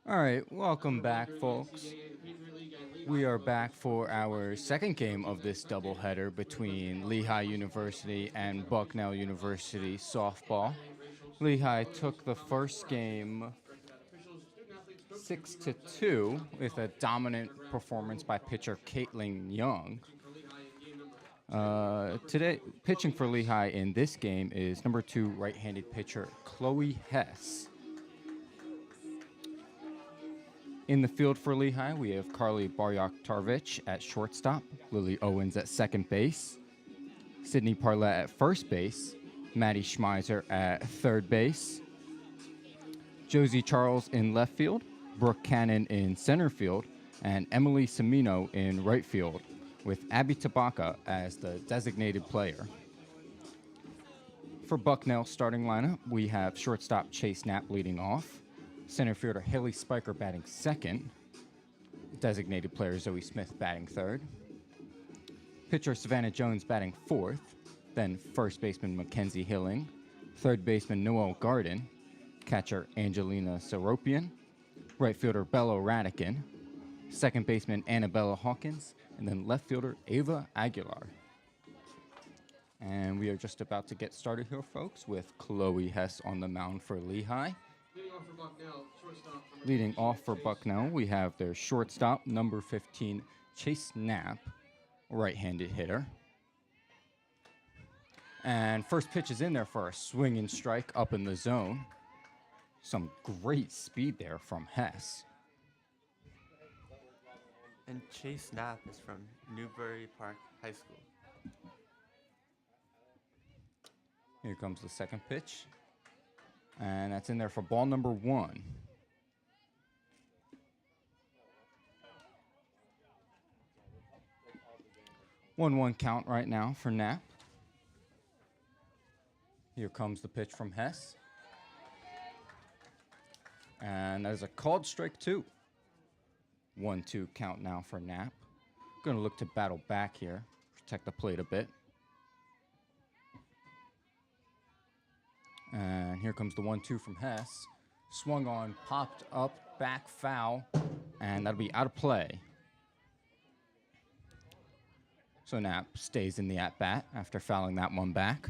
All right, welcome back, folks. We are back for our second game of this doubleheader between Lehigh University and Bucknell University softball. Lehigh took the first game 6-2 with a dominant performance by pitcher Caitlin Young. Today, pitching for Lehigh in this game is number 2 right-handed pitcher Chloe Hess. In the field for Lehigh, we have Carly Baryak-Tarvich at shortstop, Lily Owens at second base, Sydney Parlett at first base, Maddie Schmeiser at third base, Josie Charles in left field, Brooke Cannon in center field, and Emily Semino in right field, with Abby Tabaka as the designated player. For Bucknell starting lineup, we have shortstop Chase Knapp leading off, center fielder Haley Spiker batting second, designated player Zoe Smith batting third, pitcher Savannah Jones batting fourth, then first baseman Mackenzie Hilling, third baseman Noel Garden, catcher Angelina Seropian, right fielder Bello Radican, second baseman Annabella Hawkins, and then left fielder Ava Aguilar. And we are just about to get started here, folks, with Chloe Hess on the mound for Lehigh. Leading off for Bucknell, we have their shortstop, number 15, Chase Knapp, right-handed hitter. And first pitch is in there for a swing and strike up in the zone. Some great speed there from Hess. And Chase Knapp is from Newbury Park High School. Here comes the second pitch. And that's in there for ball number 1. One count right now for Knapp. Here comes the pitch from Hess. And that is a called strike 2. 1-2 count now for Knapp. Going to look to battle back here, protect the plate a bit. And here comes the 1-2 from Hess. Swung on, popped up, back foul, and that'll be out of play. So Knapp stays in the at-bat after fouling that one back.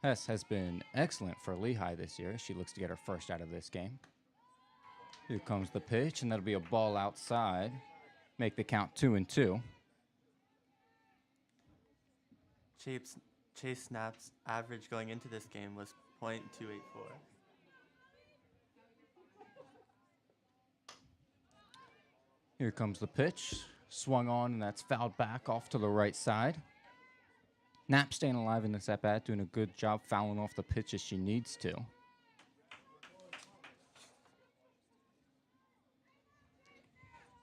Hess has been excellent for Lehigh this year. She looks to get her first out of this game. Here comes the pitch, and that'll be a ball outside. Make the count 2-2. Chase Knapp's average going into this game was .284. Here comes the pitch. Swung on, and that's fouled back off to the right side. Knapp staying alive in this at-bat, doing a good job fouling off the pitch as she needs to.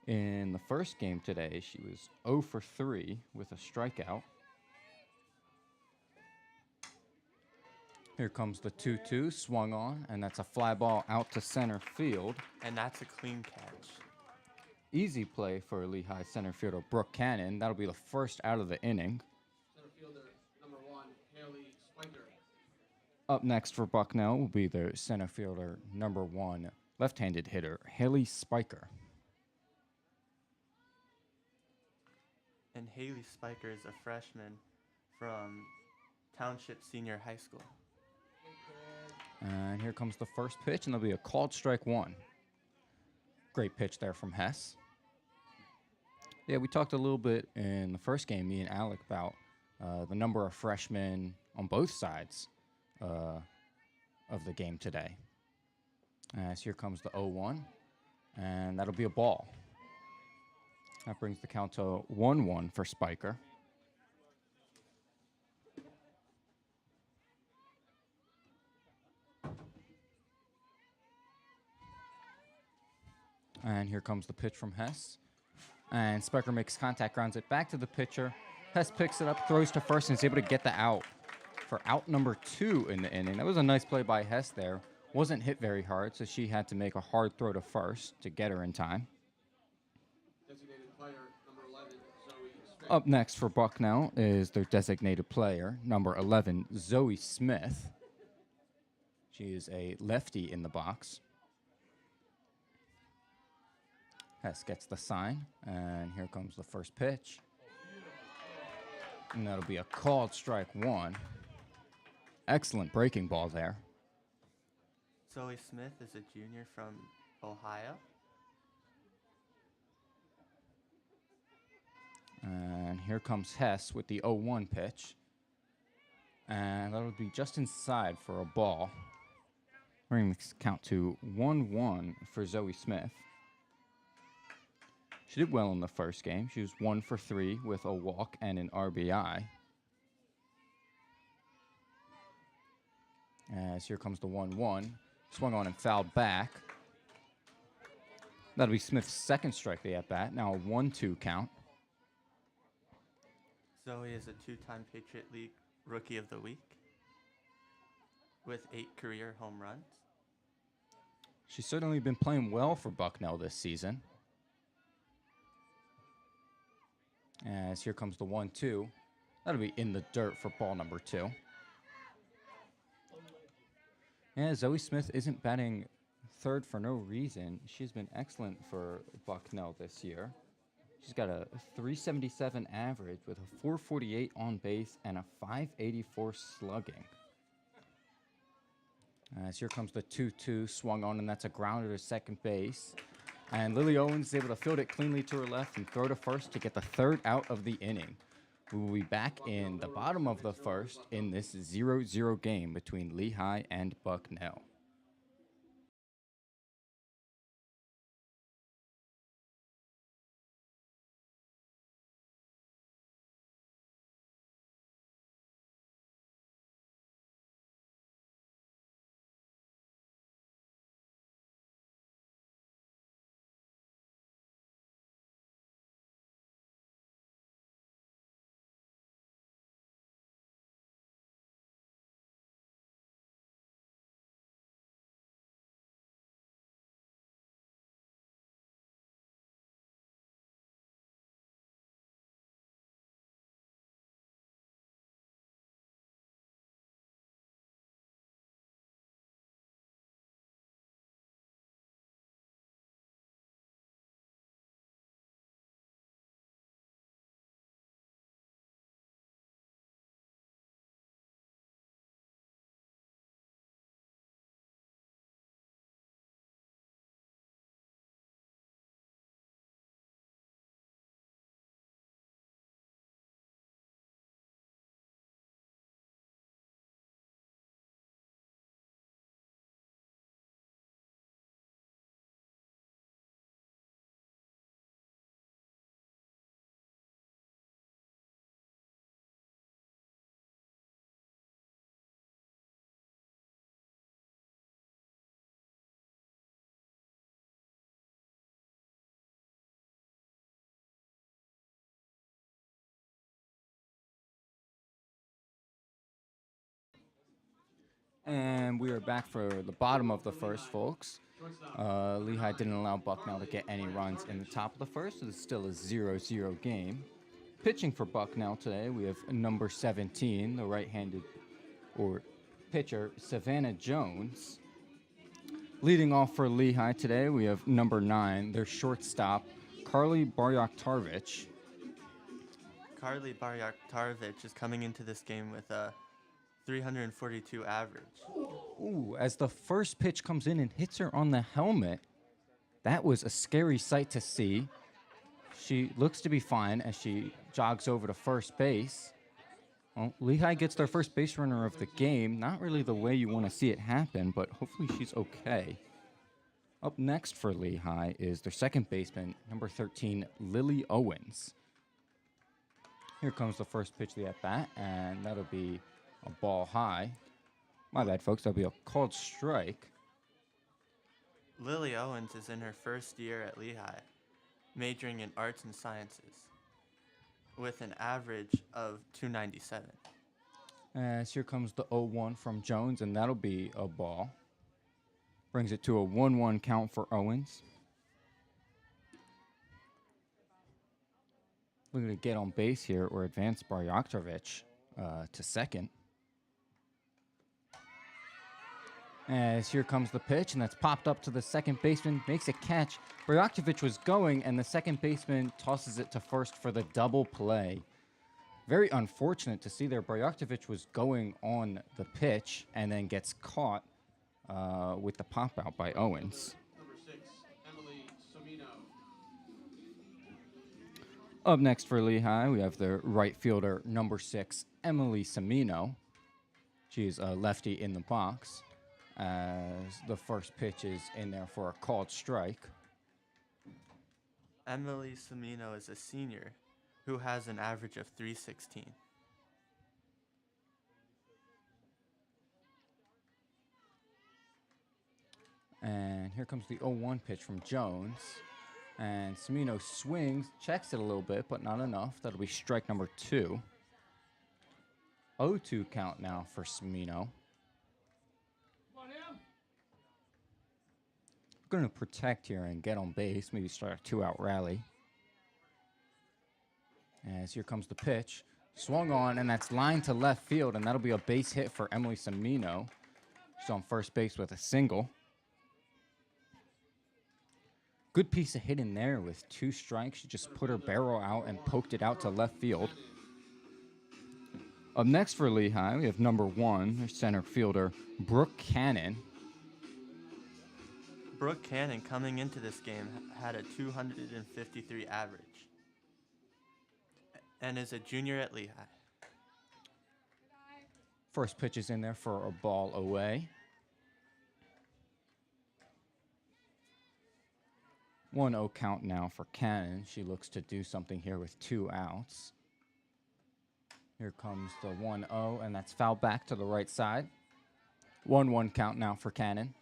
In the first game today, she was 0 for 3 with a strikeout. Here comes the 2-2, swung on, and that's a fly ball out to center field. And that's a clean catch. Easy play for Lehigh center fielder Brooke Cannon. That'll be the first out of the inning. Center fielder number 1, Haley Spiker. Up next for Bucknell will be their center fielder number 1, left-handed hitter Haley Spiker. And Haley Spiker is a freshman from Township Senior High School. And here comes the first pitch, and there'll be a called strike 1. Great pitch there from Hess. Yeah, we talked a little bit in the first game, me and Alec, about the number of freshmen on both sides of the game today. As here comes the 0-1, and that'll be a ball. That brings the count to 1-1 for Spiker. And here comes the pitch from Hess. And Spiker makes contact, grounds it back to the pitcher. Hess picks it up, throws to first, and is able to get the out for out number 2 in the inning. That was a nice play by Hess there. Wasn't hit very hard, so she had to make a hard throw to first to get her in time. Designated player number 11, Zoe Smith. Up next for Bucknell is their designated player, number 11, Zoe Smith. She is a lefty in the box. Hess gets the sign, and here comes the first pitch. And that'll be a called strike one. Excellent breaking ball there. Zoe Smith is a junior from Ohio. And here comes Hess with the 0-1 pitch. And that'll be just inside for a ball. We're going to count to 1-1 for Zoe Smith. She did well in the first game. She was 1 for 3 with a walk and an RBI. As here comes the 1-1. Swung on and fouled back. That'll be Smith's second strike the at-bat. Now a 1-2 count. Zoe is a two-time Patriot League Rookie of the Week with 8 career home runs. She's certainly been playing well for Bucknell this season. As here comes the 1-2. That'll be in the dirt for ball number 2. Yeah, Zoe Smith isn't batting third for no reason. She's been excellent for Bucknell this year. She's got a 377 average with a 448 on base and a 584 slugging. As here comes the 2-2, swung on, and that's a grounder to second base. And Lily Owens is able to field it cleanly to her left and throw to first to get the third out of the inning. We will be back in the bottom of the first in this 0-0 game between Lehigh and Bucknell. And we are back for the bottom of the first, folks. Lehigh didn't allow Bucknell to get any runs in the top of the first. It's still a 0-0 game. Pitching for Bucknell today, we have number 17, the right-handed pitcher, Savannah Jones. Leading off for Lehigh today, we have number 9, their shortstop, Carly Baryak-Tarvich. Carly Baryak-Tarvich is coming into this game with a 342 average. Ooh, as the first pitch comes in and hits her on the helmet, that was a scary sight to see. She looks to be fine as she jogs over to first base. Well, Lehigh gets their first base runner of the game. Not really the way you want to see it happen, but hopefully she's okay. Up next for Lehigh is their second baseman, number 13, Lily Owens. Here comes the first pitch of the at-bat, and that'll be a ball high. My bad, folks. That'll be a called strike. Lily Owens is in her first year at Lehigh, majoring in arts and sciences, with an average of 297. As here comes the 0-1 from Jones, and that'll be a ball. Brings it to a 1-1 count for Owens. looking to get on base here or advance Barjoktovic to second. As here comes the pitch, and that's popped up to the second baseman, makes a catch. Barjoktovic was going, and the second baseman tosses it to first for the double play. Very unfortunate to see there. Barjoktovic was going on the pitch and then gets caught with the pop out by Owens. Number 6, Emily Somino. Up next for Lehigh, we have the right fielder, number 6, Emily Semino. She's a lefty in the box, as the first pitch is in there for a called strike. Emily Semino is a senior who has an average of 316. And here comes the 0-1 pitch from Jones. And Semino swings, checks it a little bit, but not enough. That'll be strike number 2. 0-2 count now for Semino. Going to protect here and get on base, maybe start a 2-out rally. As here comes the pitch. Swung on, and that's lined to left field, and that'll be a base hit for Emily Semino. She's on first base with a single. Good piece of hitting there with 2 strikes. She just put her barrel out and poked it out to left field. Up next for Lehigh, we have number 1, their center fielder, Brooke Cannon. Brooke Cannon, coming into this game, had a 253 average and is a junior at Lehigh. First pitch is in there for a ball away. 1-0 count now for Cannon. She looks to do something here with 2 outs. Here comes the 1-0, and that's fouled back to the right side. 1-1 count now for Cannon.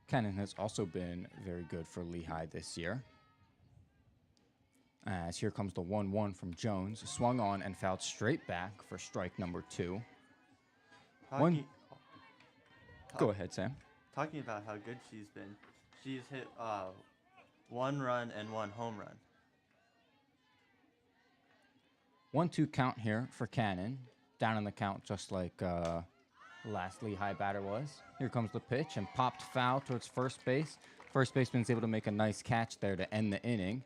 Cannon has also been very good for Lehigh this year. As here comes the 1-1 from Jones. Swung on and fouled straight back for strike number 2. Go ahead, Sam. Talking about how good she's been, she's hit 1 run and 1 home run. 1-2 count here for Cannon. Down in the count just like last Lehigh batter was. Here comes the pitch and popped foul towards first base. First baseman's able to make a nice catch there to end the inning.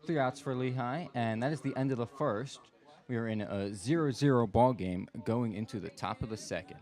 3 outs for Lehigh, and that is the end of the first. We are in a 0-0 ball game going into the top of the second.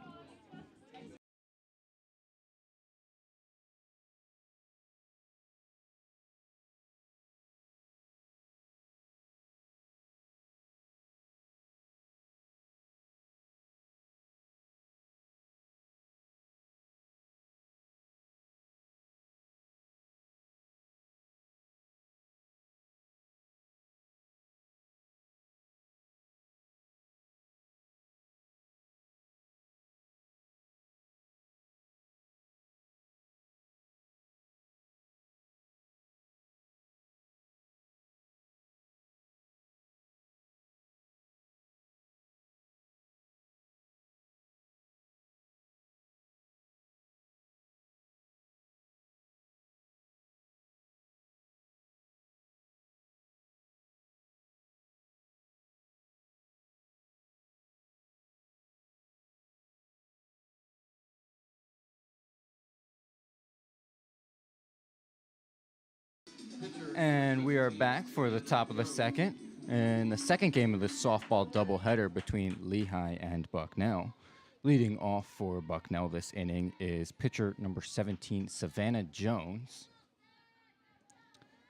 And we are back for the top of the second. And the second game of the softball doubleheader between Lehigh and Bucknell. Leading off for Bucknell this inning is pitcher number 17, Savannah Jones.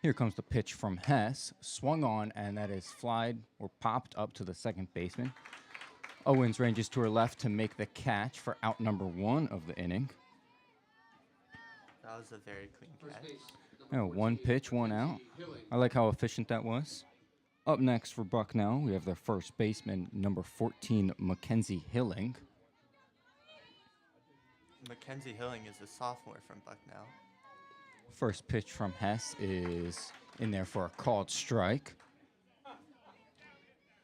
Here comes the pitch from Hess. Swung on, and that is flied or popped up to the second baseman. Owens ranges to her left to make the catch for out number 1 of the inning. That was a very clean catch. Yeah, 1 pitch, 1 out. I like how efficient that was. Up next for Bucknell, we have their first baseman, number 14, Mackenzie Hilling. Mackenzie Hilling is a sophomore from Bucknell. First pitch from Hess is in there for a called strike.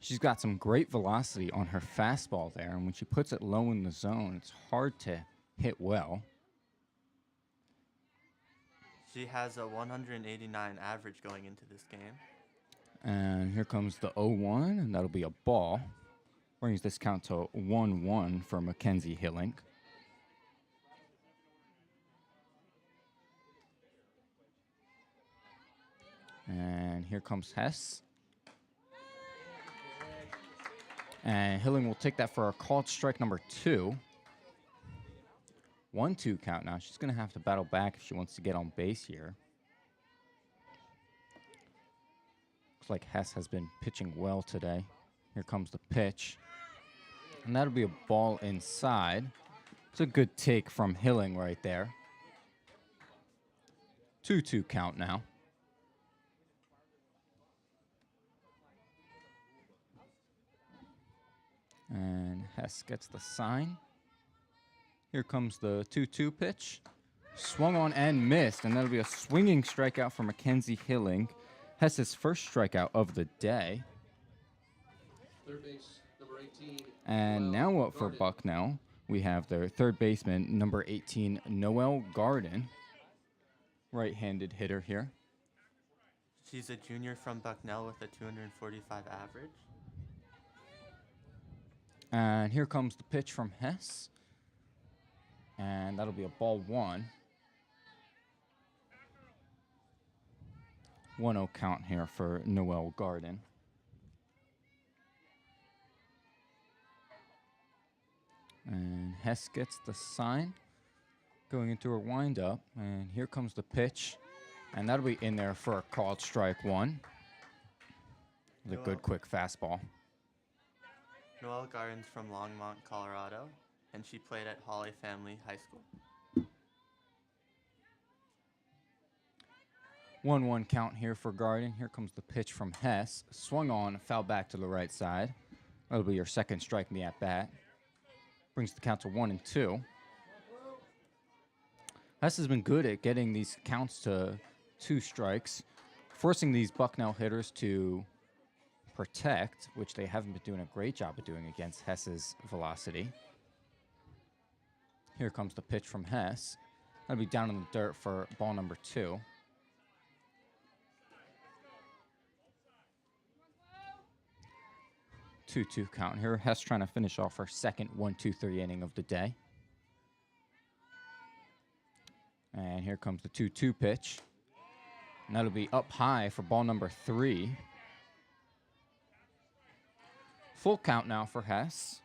She's got some great velocity on her fastball there, and when she puts it low in the zone, it's hard to hit well. She has a 189 average going into this game. And here comes the 0-1, and that'll be a ball. Brings this count to 1-1 for Mackenzie Hilling. And here comes Hess. And Hilling will take that for a called strike number 2. 1-2 count now. She's going to have to battle back if she wants to get on base here. Looks like Hess has been pitching well today. Here comes the pitch. And that'll be a ball inside. It's a good take from Hilling right there. 2-2 count now. And Hess gets the sign. Here comes the 2-2 pitch. Swung on and missed, and that'll be a swinging strikeout for Mackenzie Hilling. Hess's first strikeout of the day. Third base, number 18. And Noel now up for Garden. Bucknell, we have their third baseman, number 18, Noel Garden. Right-handed hitter here. She's a junior from Bucknell with a 245 average. And here comes the pitch from Hess. And that'll be a ball 1. 1-0 count here for Noel Garden. And Hess gets the sign. Going into her windup. And here comes the pitch. And that'll be in there for a called strike 1. With a good quick fastball. Noelle Garden's from Longmont, Colorado, and she played at Holly Family High School. 1-1 count here for Garden. Here comes the pitch from Hess. Swung on, foul back to the right side. That'll be your second strike in the at-bat. Brings the count to 1-2. Hess has been good at getting these counts to 2 strikes, forcing these Bucknell hitters to protect, which they haven't been doing a great job of doing against Hess's velocity. Here comes the pitch from Hess. That'll be down in the dirt for ball number 2. Two count here. Hess trying to finish off her second 1-2-3 inning of the day. And here comes the 2-2 pitch. And that'll be up high for ball number 3. Full count now for Hess.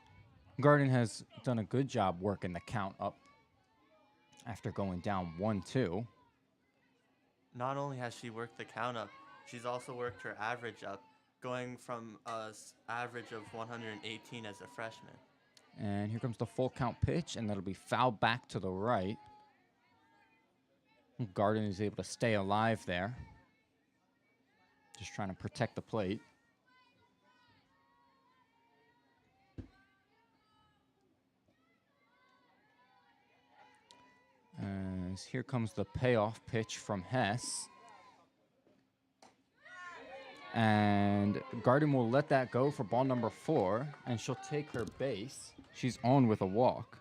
Garden has done a good job working the count up after going down 1-2. Not only has she worked the count up, she's also worked her average up, going from an average of 118 as a freshman. And here comes the full count pitch, and that'll be fouled back to the right. Garden is able to stay alive there. Just trying to protect the plate. As here comes the payoff pitch from Hess. And Garden will let that go for ball number 4, and she'll take her base. She's on with a walk.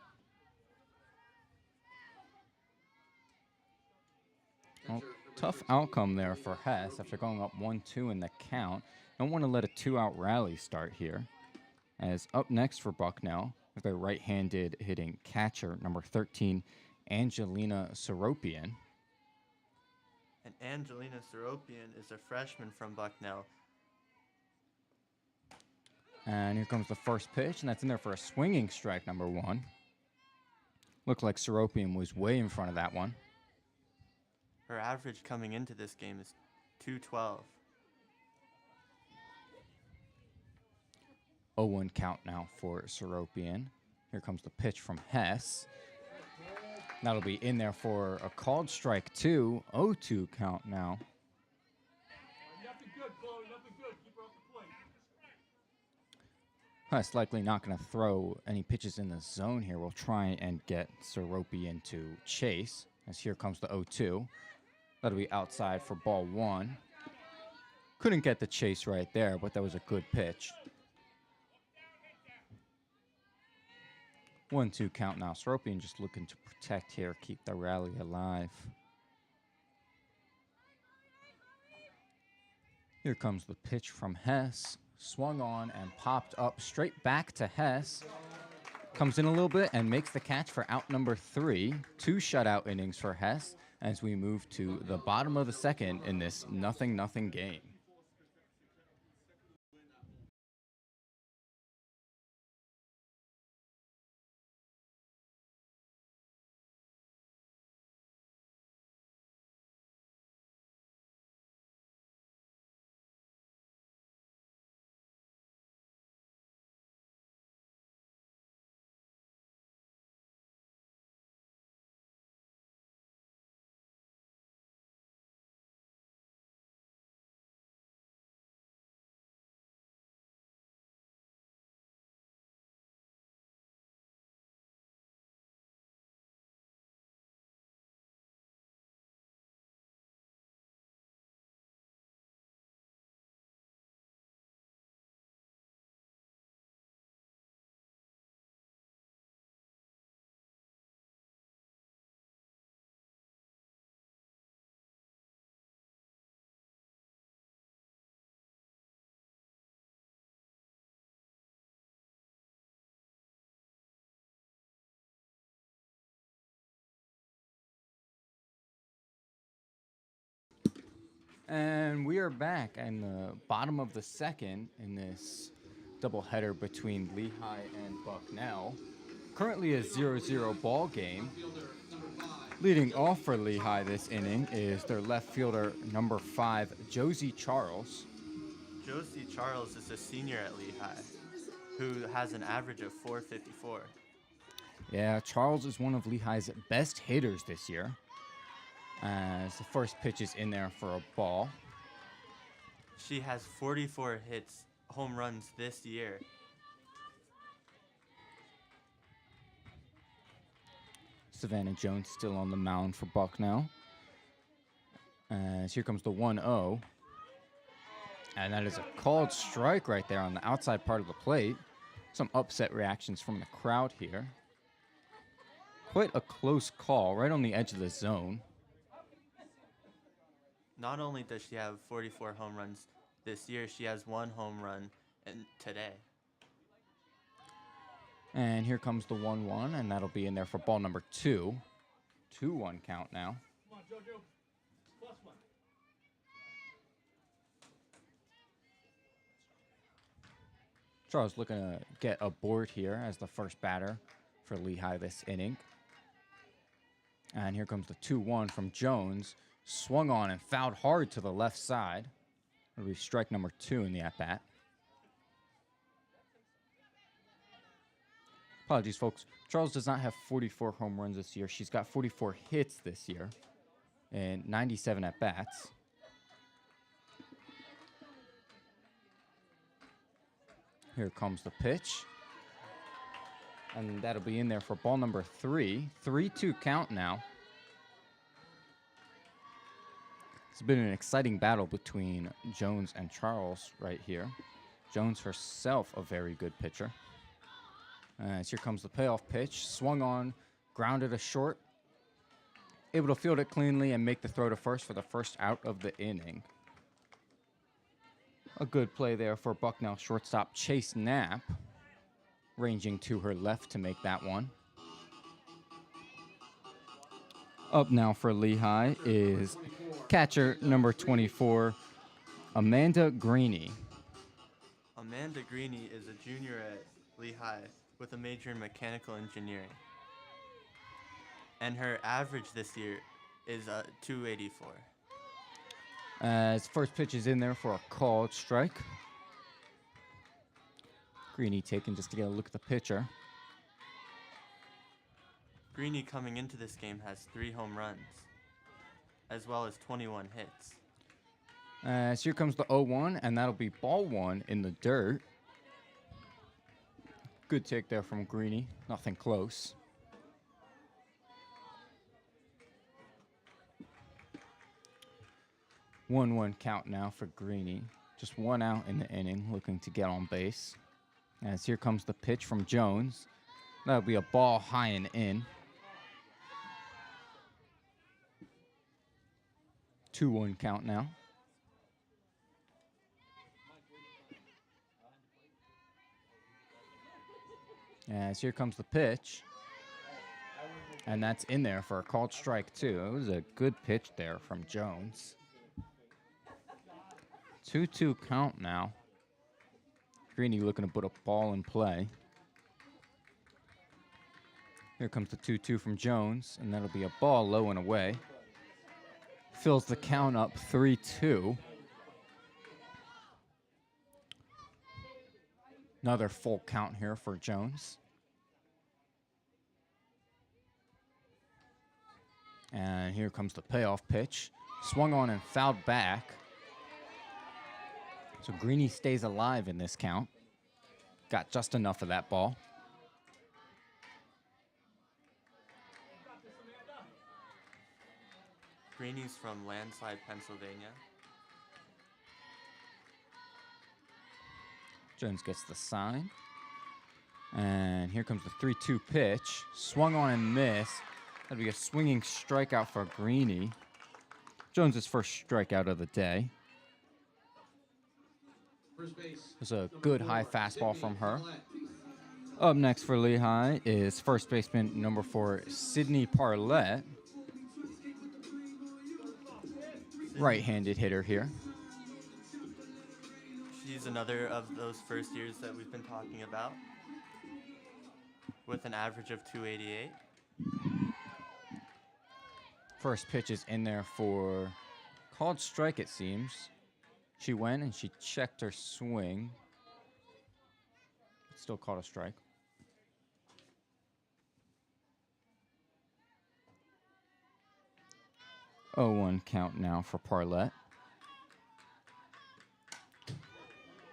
Well, tough outcome there for Hess after going up 1-2 in the count. Don't want to let a 2-out rally start here. As up next for Bucknell, with their right-handed hitting catcher, number 13, Angelina Seropian. And Angelina Seropian is a freshman from Bucknell. And here comes the first pitch, and that's in there for a swinging strike, number 1. Looked like Seropian was way in front of that one. Her average coming into this game is 212. 0-1 count now for Seropian. Here comes the pitch from Hess. That'll be in there for a called strike 2. 0-2 count now. Nothing good, Chloe. Nothing good. Keep her off the plate. Hess likely not going to throw any pitches in the zone here. We'll try and get Seropian to chase. As here comes the 0-2. That'll be outside for ball 1. Couldn't get the chase right there, but that was a good pitch. 1-2 count now. Soropian just looking to protect here, keep the rally alive. Here comes the pitch from Hess. Swung on and popped up straight back to Hess. Comes in a little bit and makes the catch for out number 3. 2 shutout innings for Hess as we move to the bottom of the second in this 0-0 game. And we are back in the bottom of the second in this doubleheader between Lehigh and Bucknell. Currently a 0-0 ball game. Leading off for Lehigh this inning is their left fielder, number 5, Josie Charles. Josie Charles is a senior at Lehigh who has an average of .454. Yeah, Charles is one of Lehigh's best hitters this year. As the first pitch is in there for a ball. She has 44 hits, home runs this year. Savannah Jones still on the mound for Bucknell. As here comes the 1-0. And that is a called strike right there on the outside part of the plate. Some upset reactions from the crowd here. Quite a close call, right on the edge of the zone. Not only does she have 44 home runs this year, she has 1 home run today. And here comes the 1-1, and that'll be in there for ball number 2. 2-1 count now. Come on, JoJo. +1. Charles looking to get aboard here as the first batter for Lehigh this inning. And here comes the 2-1 from Jones. Swung on and fouled hard to the left side. It'll be strike number 2 in the at-bat. Apologies, folks. Charles does not have 44 home runs this year. She's got 44 hits this year and 97 at-bats. Here comes the pitch. And that'll be in there for ball number 3. 3-2 count now. It's been an exciting battle between Jones and Charles right here. Jones herself a very good pitcher. As here comes the payoff pitch. Swung on, grounded a short. Able to field it cleanly and make the throw to first for the first out of the inning. A good play there for Bucknell shortstop Chase Knapp. Ranging to her left to make that one. Up now for Lehigh is catcher number 24, Amanda Greeny. Amanda Greeny is a junior at Lehigh with a major in mechanical engineering. And her average this year is .284. As first pitch is in there for a called strike. Greeny taken just to get a look at the pitcher. Greeny coming into this game has 3 home runs, as well as 21 hits. As here comes the 0-1, and that'll be ball 1 in the dirt. Good take there from Greeny. Nothing close. One count now for Greeny. Just 1 out in the inning, looking to get on base. As here comes the pitch from Jones. That'll be a ball high and in. 2-1 count now. As here comes the pitch. And that's in there for a called strike, too. It was a good pitch there from Jones. 2-2 count now. Greeny looking to put a ball in play. Here comes the 2-2 from Jones, and that'll be a ball low and away. Fills the count up 3-2. Another full count here for Jones. And here comes the payoff pitch. Swung on and fouled back. So Greeny stays alive in this count. Got just enough of that ball. Greeny's from Landslide, Pennsylvania. Jones gets the sign. And here comes the 3-2 pitch. Swung on and missed. That'd be a swinging strikeout for Greeny. Jones' first strikeout of the day. First base. There's a good high fastball from her. Up next for Lehigh is first baseman number 4, Sydney Parlett. Right-handed hitter here. She's another of those first years that we've been talking about, with an average of 288. First pitch is in there for called strike, it seems. She went and she checked her swing. Still called a strike. Oh, 1 count now for Parlett.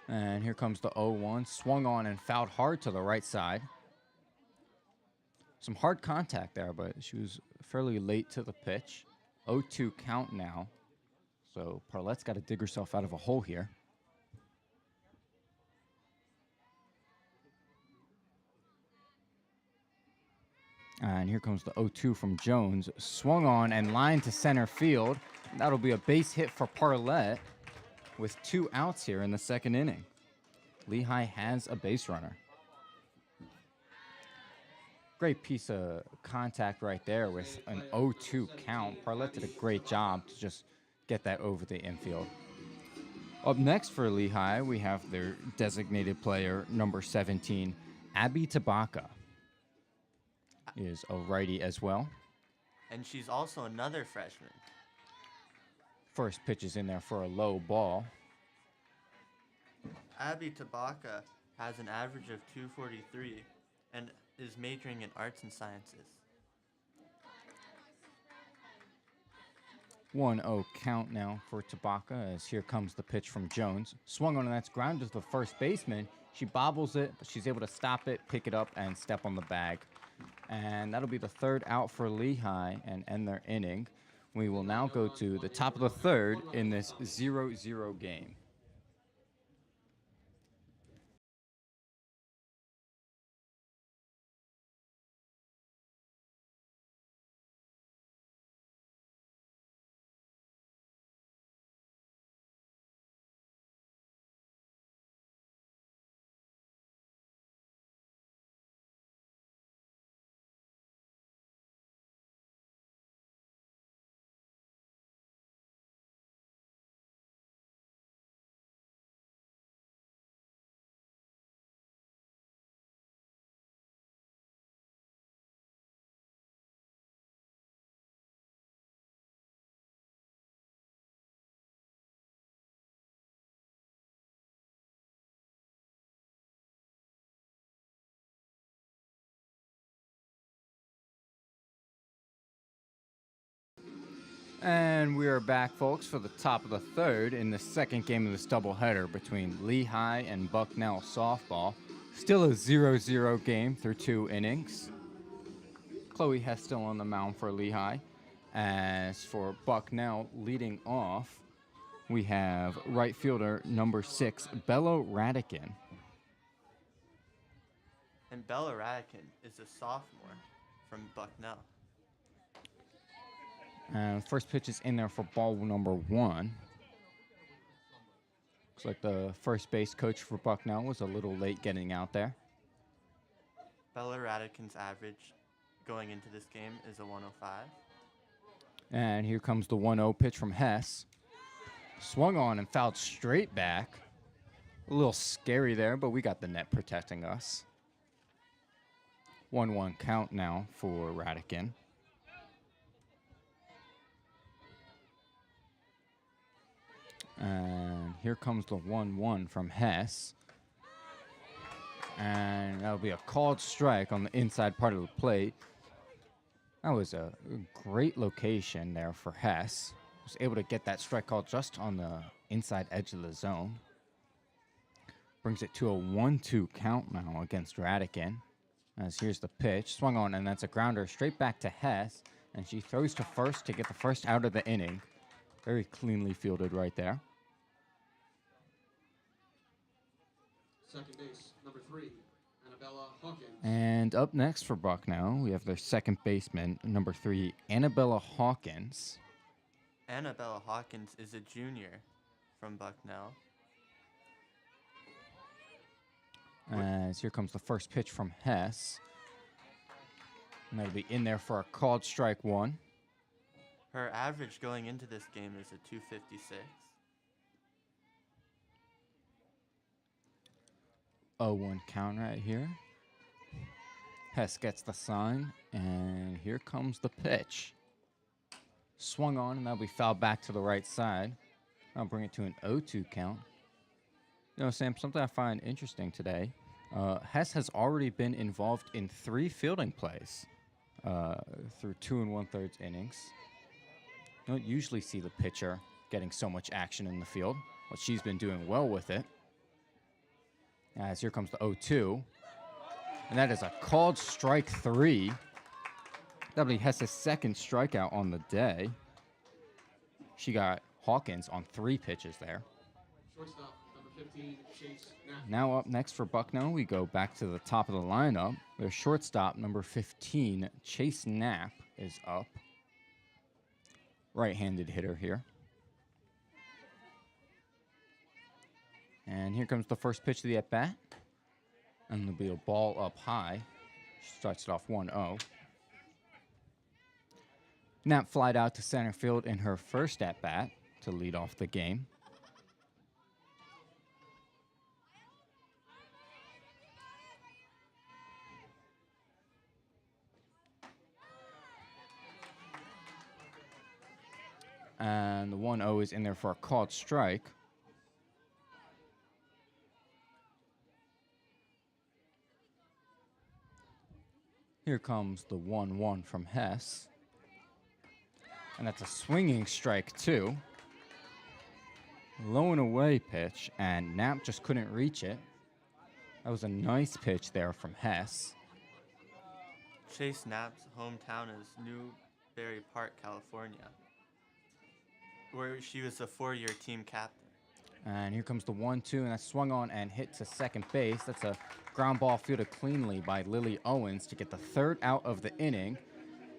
And here comes the 0-1. Swung on and fouled hard to the right side. Some hard contact there, but she was fairly late to the pitch. 0-2 count now. So Parlett's got to dig herself out of a hole here. And here comes the 0-2 from Jones. Swung on and lined to center field. That'll be a base hit for Parlett with 2 outs here in the second inning. Lehigh has a base runner. Great piece of contact right there with an 0-2 count. Parlett did a great job to just get that over the infield. Up next for Lehigh, we have their designated player, number 17, Abby Tabaka. Is a righty as well. And she's also another freshman. First pitch is in there for a low ball. Abby Tabaka has an average of 243 and is majoring in arts and sciences. 1-0 count now for Tabaka as here comes the pitch from Jones. Swung on and that's grounded to the first baseman. She bobbles it, but she's able to stop it, pick it up, and step on the bag. And that'll be the third out for Lehigh and end their inning. We will now go to the top of the third in this 0-0 game. And we are back, folks, for the top of the third in the second game of this doubleheader between Lehigh and Bucknell softball. Still a 0-0 game through 2 innings. Chloe Hestill on the mound for Lehigh. As for Bucknell leading off, we have right fielder number 6, Bello Radican. And Bella Radican is a sophomore from Bucknell. And first pitch is in there for ball number 1. Looks like the first base coach for Bucknell was a little late getting out there. Bella Radican's average going into this game is a 105. And here comes the 1-0 pitch from Hess. Swung on and fouled straight back. A little scary there, but we got the net protecting us. 1-1 count now for Radican. And here comes the 1-1 from Hess. And that'll be a called strike on the inside part of the plate. That was a great location there for Hess. Was able to get that strike call just on the inside edge of the zone. Brings it to a 1-2 count now against Radican. As here's the pitch. Swung on, and that's a grounder straight back to Hess. And she throws to first to get the first out of the inning. Very cleanly fielded right there. Second base, number 3, Annabella Hawkins. And up next for Bucknell, we have their second baseman, number 3, Annabella Hawkins. Annabella Hawkins is a junior from Bucknell. As here comes the first pitch from Hess. And that'll be in there for a called strike 1. Her average going into this game is a 256. 0-1 count right here. Hess gets the sign, and here comes the pitch. Swung on, and that'll be fouled back to the right side. I'll bring it to an 0-2 count. You know, Sam, something I find interesting today, Hess has already been involved in 3 fielding plays through 2 1/3 innings. You don't usually see the pitcher getting so much action in the field, but she's been doing well with it. As here comes the 0-2. And that is a called strike 3. That'll be Hess's second strikeout on the day. She got Hawkins on 3 pitches there. Shortstop, number 15, Chase Knapp. Now up next for Bucknell, we go back to the top of the lineup. Their shortstop, number 15, Chase Knapp, is up. Right-handed hitter here. And here comes the first pitch of the at-bat. And there'll be a ball up high. She starts it off 1-0. Knapp flied out to center field in her first at-bat to lead off the game. And the 1-0 is in there for a called strike. Here comes the 1-1 from Hess. And that's a swinging strike, too. Low and away pitch, and Knapp just couldn't reach it. That was a nice pitch there from Hess. Chase Knapp's hometown is Newberry Park, California, where she was a 4-year team captain. And here comes the 1-2, and that's swung on and hit to second base. That's a ground ball fielded cleanly by Lily Owens to get the 3rd out of the inning.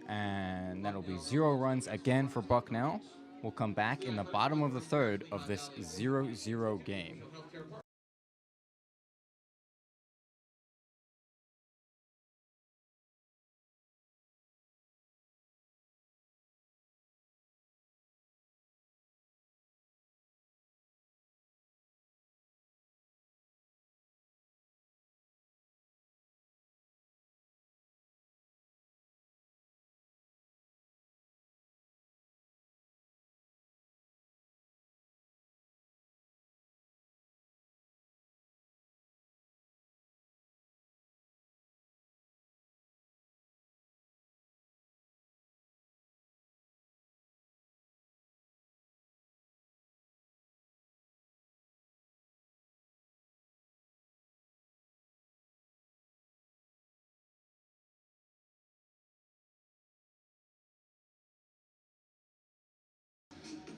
And that'll be 0 runs again for Bucknell. We'll come back in the bottom of the 3rd of this 0-0 game.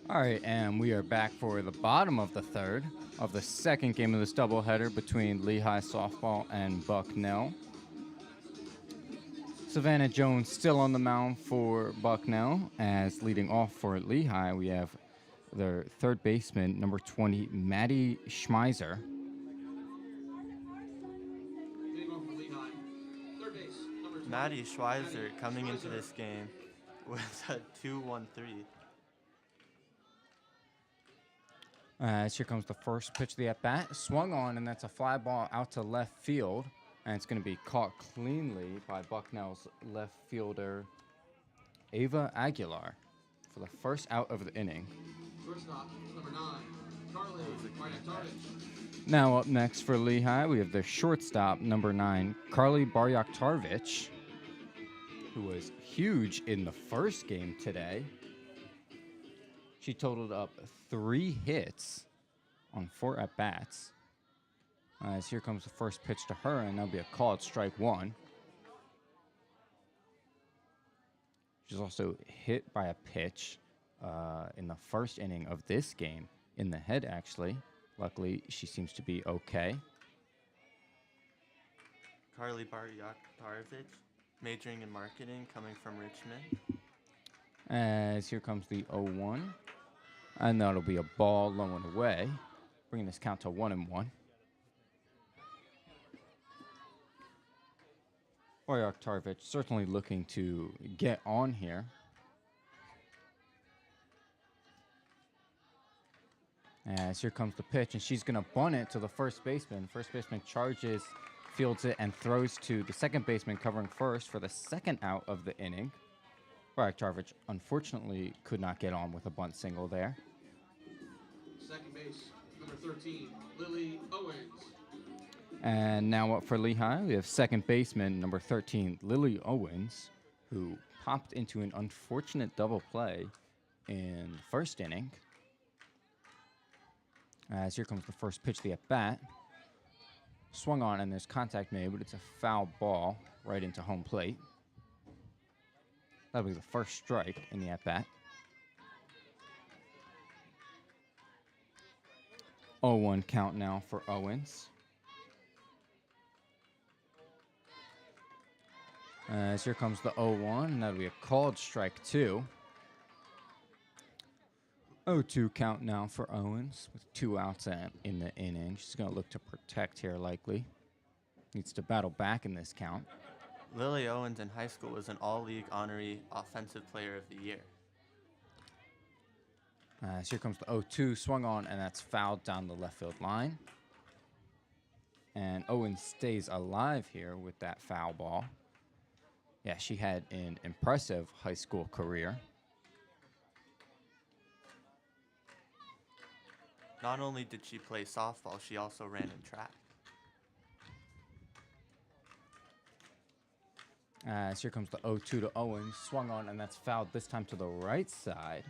All right, and we are back for the bottom of the 3rd of the second game of this doubleheader between Lehigh softball and Bucknell. Savannah Jones still on the mound for Bucknell, as leading off for Lehigh, we have their third baseman, number 20, Maddie Schmeiser. Leading off for Lehigh. Third base, number 20. Maddie Schweizer Maddie coming into Schweizer. this game with a 2-1-3. As here comes the first pitch of the at-bat. Swung on, and that's a fly ball out to left field. And it's going to be caught cleanly by Bucknell's left fielder, Ava Aguilar, for the first out of the inning. Shortstop, number 9, Carly Baryak-Tarvich. Now up next for Lehigh, we have their shortstop, number 9, Carly Baryak-Tarvich, who was huge in the first game today. She totaled up 3 hits on 4 at-bats. As here comes the first pitch to her, and that'll be a called strike 1. She's also hit by a pitch in the first inning of this game, in the head, actually. Luckily, she seems to be okay. Carly Baryak-Tarvich, majoring in marketing, coming from Richmond. As here comes the 0-1. And that'll be a ball low and away, bringing this count to 1-1. Baryak-Tarvich certainly looking to get on here. As here comes the pitch, and she's going to bunt it to the first baseman. First baseman charges, fields it, and throws to the second baseman covering first for the second out of the inning. Baryak-Tarvich unfortunately could not get on with a bunt single there. Second base, number 13, Lily Owens. And now up for Lehigh, we have second baseman number 13, Lily Owens, who popped into an unfortunate double play in the first inning. As here comes the first pitch of the at-bat. Swung on, and there's contact made, but it's a foul ball right into home plate. That'll be the first strike in the at-bat. 0-1 count now for Owens. As here comes the 0-1, and that'll be a called strike 2. 0-2 count now for Owens with 2 outs in the inning. She's going to look to protect here, likely. Needs to battle back in this count. Lily Owens in high school was an all-league honoree offensive player of the year. As here comes the 0-2, swung on, and that's fouled down the left field line. And Owens stays alive here with that foul ball. Yeah, she had an impressive high school career. Not only did she play softball, she also ran in track. As here comes the 0-2 to Owens, swung on, and that's fouled this time to the right side.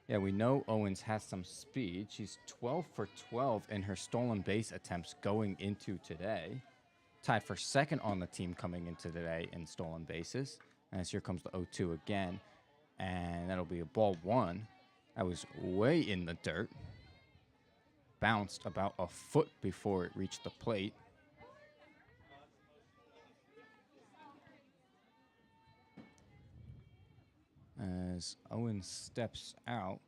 Yeah, we know Owens has some speed. She's 12 for 12 in her stolen base attempts going into today. Tied for second on the team coming into today in stolen bases. As here comes the 0-2 again. And that'll be a ball 1. That was way in the dirt. Bounced about a foot before it reached the plate. As Owens steps out.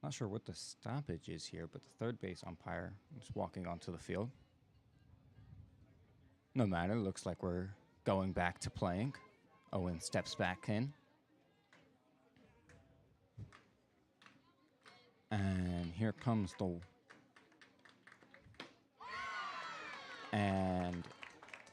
Not sure what the stoppage is here, but the third base umpire is walking onto the field. No matter, looks like we're going back to playing. Owens steps back in. And here comes the... And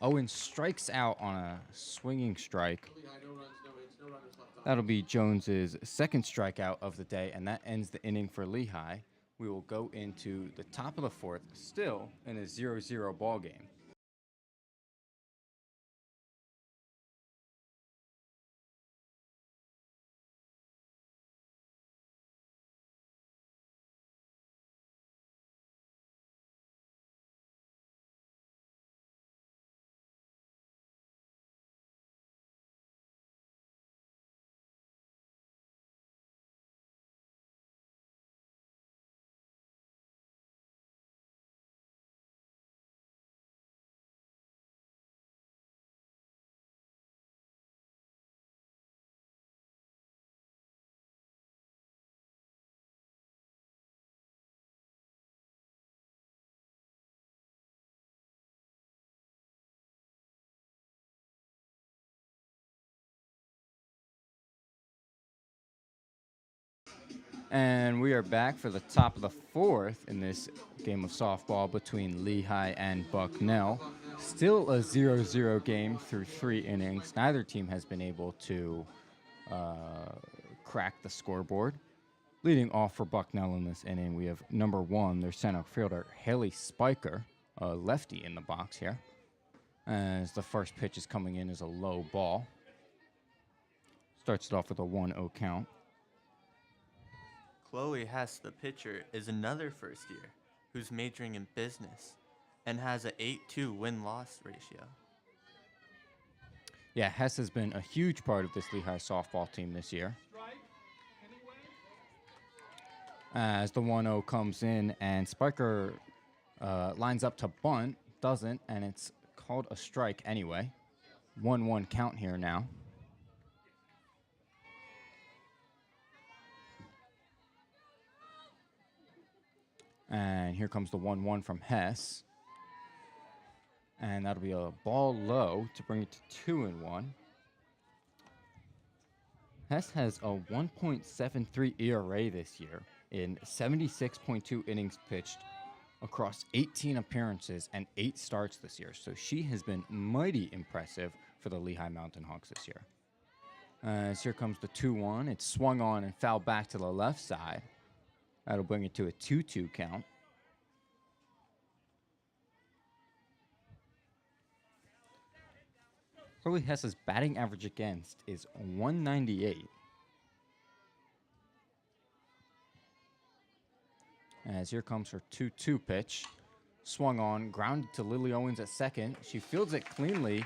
Owens strikes out on a swinging strike. Lehigh, no runs, no hits, no runners left on. That'll be Jones's second strikeout of the day, and that ends the inning for Lehigh. We will go into the top of the fourth, still in a 0-0 ball game. And we are back for the top of the fourth in this game of softball between Lehigh and Bucknell. Still a 0-0 game through 3 innings. Neither team has been able to crack the scoreboard. Leading off for Bucknell in this inning, we have number 1, their center fielder, Haley Spiker, a lefty in the box here. As the first pitch is coming in as a low ball. Starts it off with a 1-0 count. Chloe Hess, the pitcher, is another first year who's majoring in business and has an 8-2 win-loss ratio. Yeah, Hess has been a huge part of this Lehigh softball team this year. As the 1-0 comes in and Spiker lines up to bunt, doesn't, and it's called a strike anyway. 1-1 count here now. And here comes the 1-1 from Hess. And that'll be a ball low to bring it to 2-1. Hess has a 1.73 ERA this year in 76.2 innings pitched across 18 appearances and 8 starts this year. So she has been mighty impressive for the Lehigh Mountain Hawks this year. As here comes the 2-1. It's swung on and fouled back to the left side. That'll bring it to a 2-2 count. Chloe Hess's batting average against is 198. As here comes her 2-2 pitch. Swung on, grounded to Lily Owens at second. She fields it cleanly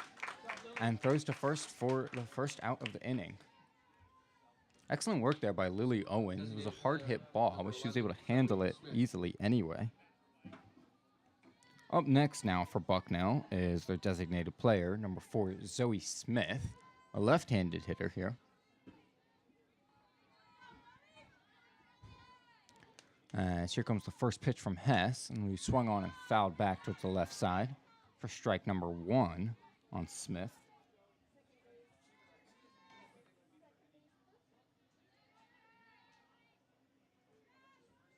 and throws to first for the first out of the inning. Excellent work there by Lily Owens. It was a hard-hit ball, but she was able to handle it easily anyway. Up next now for Bucknell is their designated player, number 4, Zoe Smith, a left-handed hitter here. As here comes the first pitch from Hess, and we swung on and fouled back towards the left side for strike number 1 on Smith.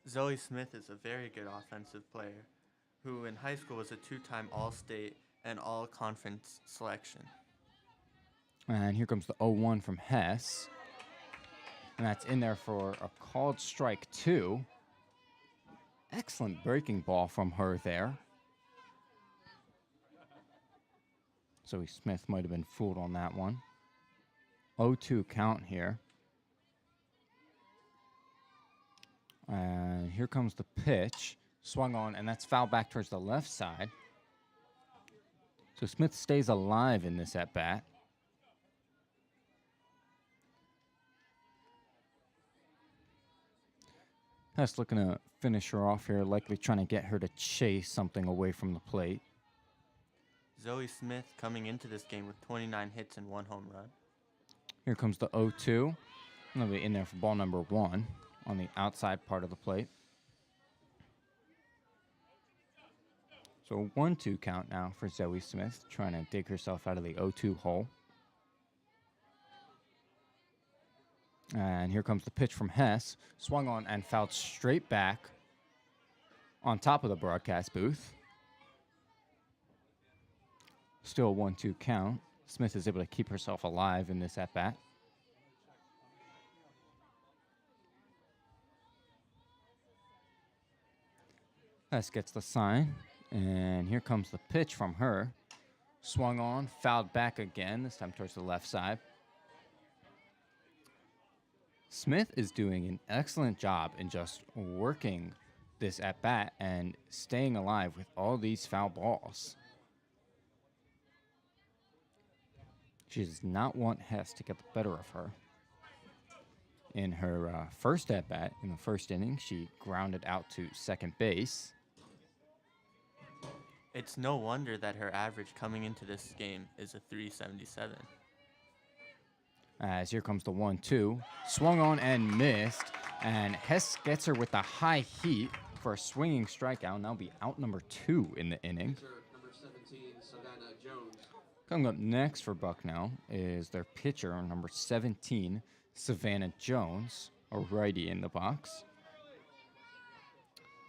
Zoe Smith is a very good offensive player who in high school was a 2-time All-State and All-Conference selection. And here comes the 0-1 from Hess. And that's in there for a called strike 2. Excellent breaking ball from her there. Zoe Smith might have been fooled on that one. 0-2 count here. And here comes the pitch. Swung on, and that's fouled back towards the left side. So Smith stays alive in this at-bat. Hess looking to finish her off here, likely trying to get her to chase something away from the plate. Zoe Smith coming into this game with 29 hits and 1 home run. Here comes the 0-2. And they'll be in there for ball number 1 on the outside part of the plate. So 1-2 count now for Zoe Smith, trying to dig herself out of the 0-2 hole. And here comes the pitch from Hess. Swung on and fouled straight back on top of the broadcast booth. Still 1-2 count. Smith is able to keep herself alive in this at-bat. Hess gets the sign. And here comes the pitch from her. Swung on, fouled back again, this time towards the left side. Smith is doing an excellent job in just working this at-bat and staying alive with all these foul balls. She does not want Hess to get the better of her. In her first at-bat, in the first inning, she grounded out to second base. It's no wonder that her average coming into this game is a 377. As here comes the 1-2. Swung on and missed. And Hess gets her with the high heat for a swinging strikeout. And that'll be out number 2 in the inning. Number 17, Savannah Jones. Coming up next for Bucknell is their pitcher, number 17, Savannah Jones. a righty in the box.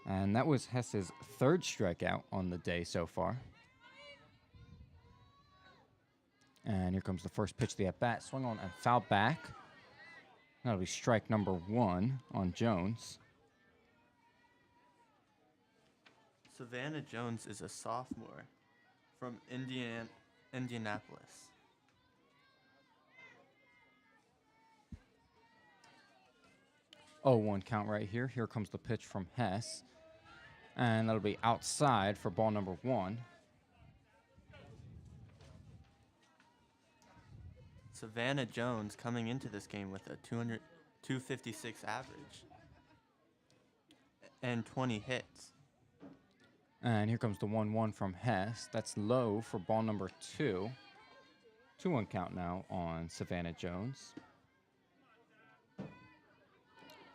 And that was Hess's third strikeout on the day so far. And here comes the first pitch of the at-bat. Swung on and fouled back. That'll be strike number 1 on Jones. Savannah Jones is a sophomore from Indianapolis. Oh, 1 count right here. Here comes the pitch from Hess. And that'll be outside for ball number 1. Savannah Jones coming into this game with a 256 average and 20 hits. And here comes the 1-1 from Hess. That's low for ball number 2. 2-1 count now on Savannah Jones.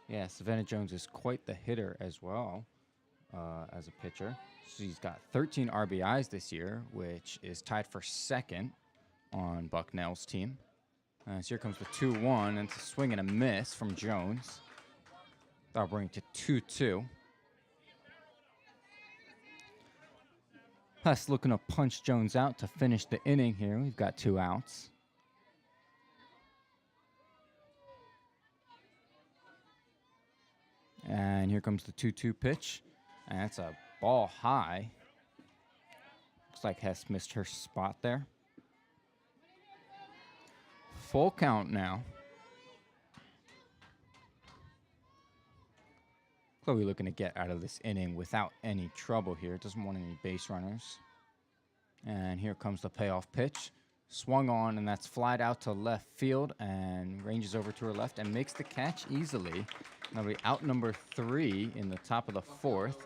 Yeah, Savannah Jones is quite the hitter as well as a pitcher. She's got 13 RBIs this year, which is tied for second on Bucknell's team. So here comes the 2-1, and it's a swing and a miss from Jones. That'll bring it to 2-2. Hess looking to punch Jones out to finish the inning here. We've got 2 outs. And here comes the 2-2 pitch. And that's a ball high. Looks like Hess missed her spot there. Full count now. Chloe looking to get out of this inning without any trouble here. Doesn't want any base runners. And here comes the payoff pitch. Swung on, and that's flied out to left field and ranges over to her left and makes the catch easily. That'll be out number 3 in the top of the 4th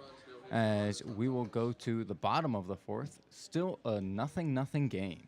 as we will go to the bottom of the 4th. Still a 0-0 game.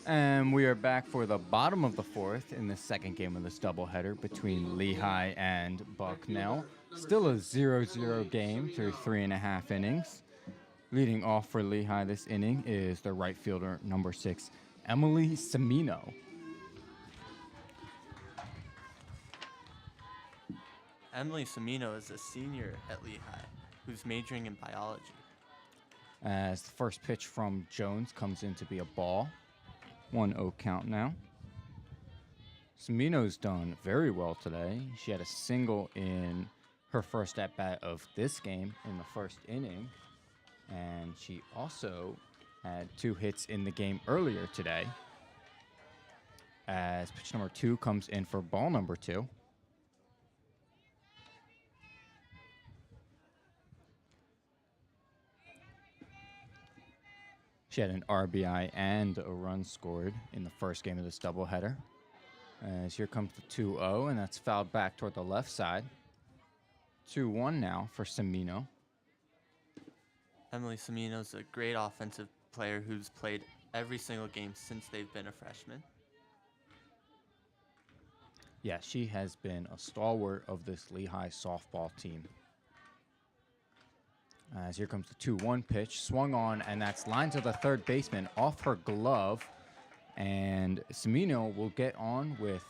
And we are back for the bottom of the 4th in the second game of this doubleheader between Lehigh and Bucknell. Still a 0-0 game through 3.5 innings. Leading off for Lehigh this inning is the right fielder, number 6, Emily Semino. Emily Semino is a senior at Lehigh who's majoring in biology. As the first pitch from Jones comes in to be a ball. 1-0 count now. Semino's done very well today. She had a single in her first at-bat of this game in the first inning. And she also had 2 hits in the game earlier today. As pitch number 2 comes in for ball number 2. She had an RBI and a run scored in the first game of this doubleheader. As here comes the 2-0, and that's fouled back toward the left side. 2-1 now for Semino. Emily Semino's a great offensive player who's played every single game since they've been a freshman. Yeah, she has been a stalwart of this Lehigh softball team. As here comes the 2-1 pitch, swung on, and that's line to the third baseman off her glove. And Semino will get on with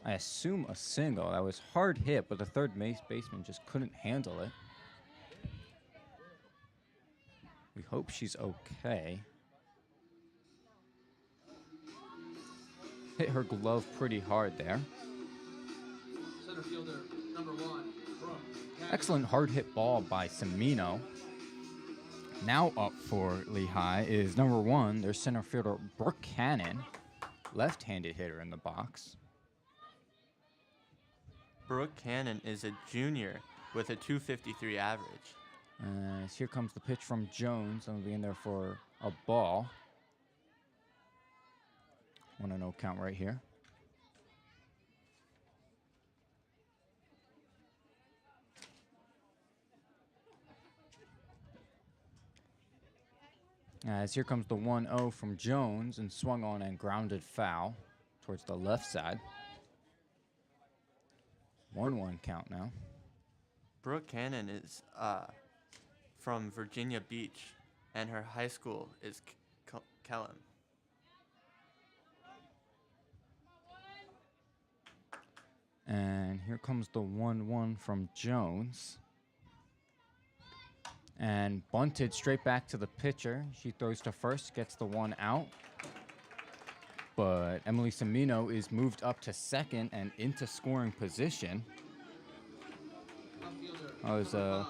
I assume a single. That was hard hit, but the third baseman just couldn't handle it. We hope she's okay. Hit her glove pretty hard there. Center fielder, number 1, Brooke. Excellent hard hit ball by Semino. Now up for Lehigh is number 1, their center fielder, Brooke Cannon. Left-handed hitter in the box. Brooke Cannon is a junior with a 253 average. As here comes the pitch from Jones. I'm going to be in there for a ball. 1-0 count right here. As here comes the 1-0 from Jones and swung on and grounded foul towards the left side. 1-1 count now. Brooke Cannon is from Virginia Beach, and her high school is Kellum. And here comes the 1-1 from Jones. And bunted straight back to the pitcher. She throws to first, gets the 1 out. But Emily Semino is moved up to second and into scoring position. That was a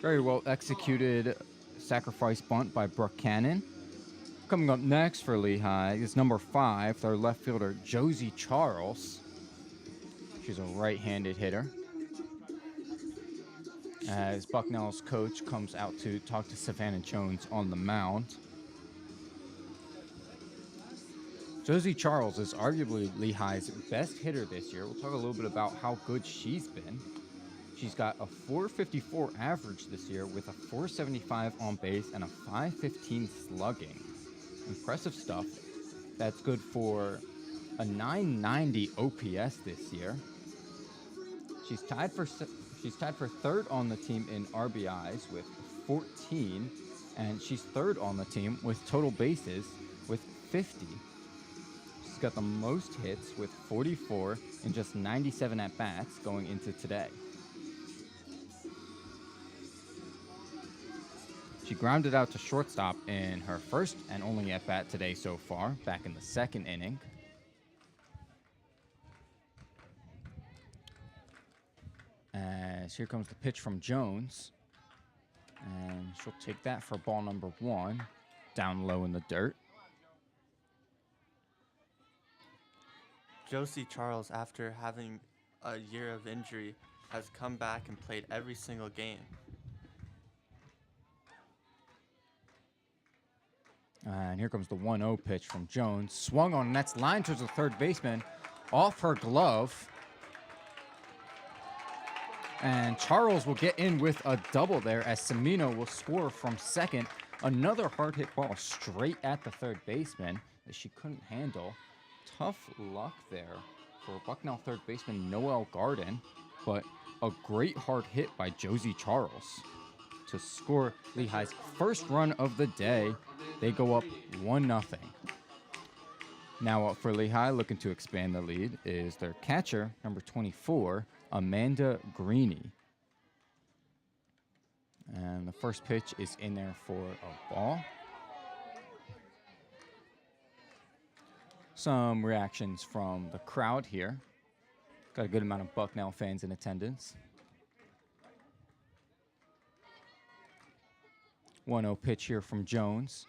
very well executed sacrifice bunt by Brooke Cannon. Coming up next for Lehigh is number 5, their left fielder, Josie Charles. She's a right-handed hitter. As Bucknell's coach comes out to talk to Savannah Jones on the mound. Josie Charles is arguably Lehigh's best hitter this year. We'll talk a little bit about how good she's been. She's got a .454 average this year with a .475 on base and a .515 slugging. Impressive stuff. That's good for a .990 OPS this year. She's tied for third on the team in RBIs with 14, and she's third on the team with total bases with 50. She's got the most hits with 44 in just 97 at-bats going into today. She grounded out to shortstop in her first and only at-bat today so far, back in the second inning. As here comes the pitch from Jones. And she'll take that for ball number 1, down low in the dirt. Josie Charles, after having a year of injury, has come back and played every single game. And here comes the 1-0 pitch from Jones. Swung on, and that's line towards the third baseman. Off her glove. And Charles will get in with a double there as Semino will score from second. Another hard hit ball straight at the third baseman that she couldn't handle. Tough luck there for Bucknell third baseman Noel Garden, but a great hard hit by Josie Charles to score Lehigh's first run of the day. They go up 1-0. Now up for Lehigh, looking to expand the lead, is their catcher, number 24, Amanda Greeny. And the first pitch is in there for a ball. Some reactions from the crowd here. Got a good amount of Bucknell fans in attendance. 1-0 pitch here from Jones.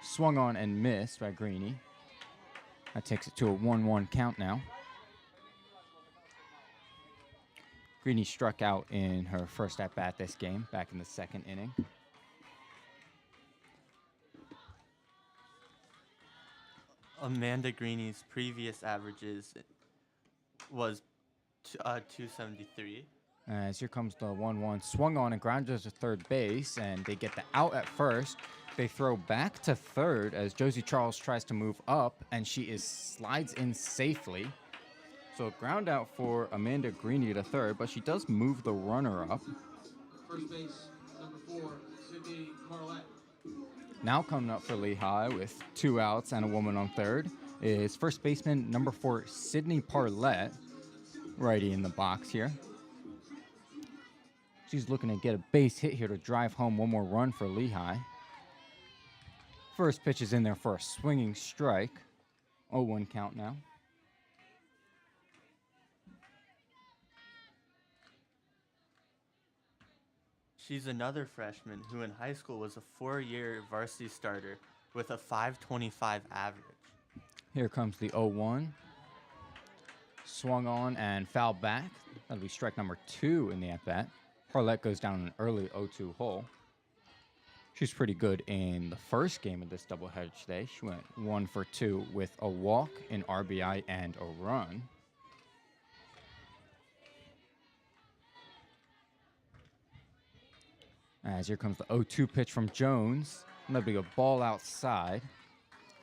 Swung on and missed by Greeny. That takes it to a 1-1 count now. Greeny struck out in her first at-bat this game, back in the second inning. Amanda Greeny's previous averages was 273. As here comes the 1-1. Swung on and grounded to third base, and they get the out at first. They throw back to third as Josie Charles tries to move up, and she slides in safely. So a ground out for Amanda Greeny to third, but she does move the runner up. First base, number 4, Sydney Marlette. Now coming up for Lehigh with 2 outs and a woman on third is first baseman number 4, Sydney Parlett. righty in the box here. She's looking to get a base hit here to drive home one more run for Lehigh. First pitch is in there for a swinging strike. 0-1 count now. She's another freshman who in high school was a 4-year varsity starter with a 525 average. Here comes the 0-1. Swung on and fouled back. That'll be strike number 2 in the at-bat. Parlett goes down an early 0-2 hole. She's pretty good in the first game of this doubleheader today. She went 1 for 2 with a walk, an RBI, and a run. As here comes the 0-2 pitch from Jones. And that'll be a ball outside.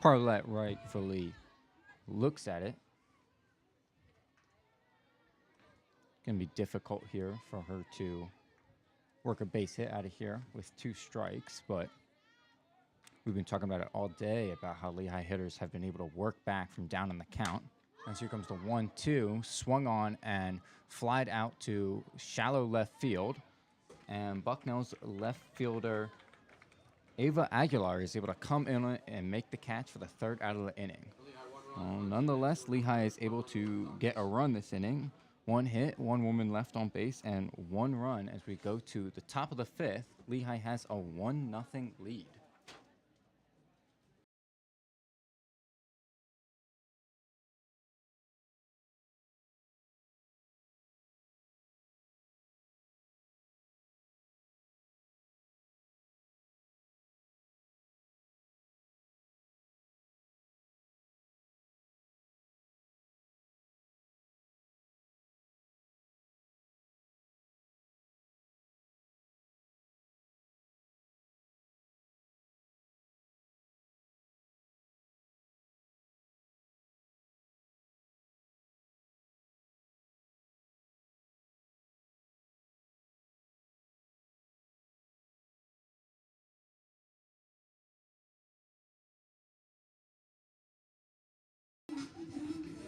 Parlett rightfully looks at it. Going to be difficult here for her to work a base hit out of here with 2 strikes, but we've been talking about it all day about how Lehigh hitters have been able to work back from down in the count. As here comes the 1-2, swung on and flied out to shallow left field. And Bucknell's left fielder, Ava Aguilar, is able to come in and make the catch for the 3rd out of the inning. Nonetheless, Lehigh is able to get a run this inning. 1 hit, 1 woman left on base, and 1 run as we go to the top of the 5th. Lehigh has a 1-0 lead.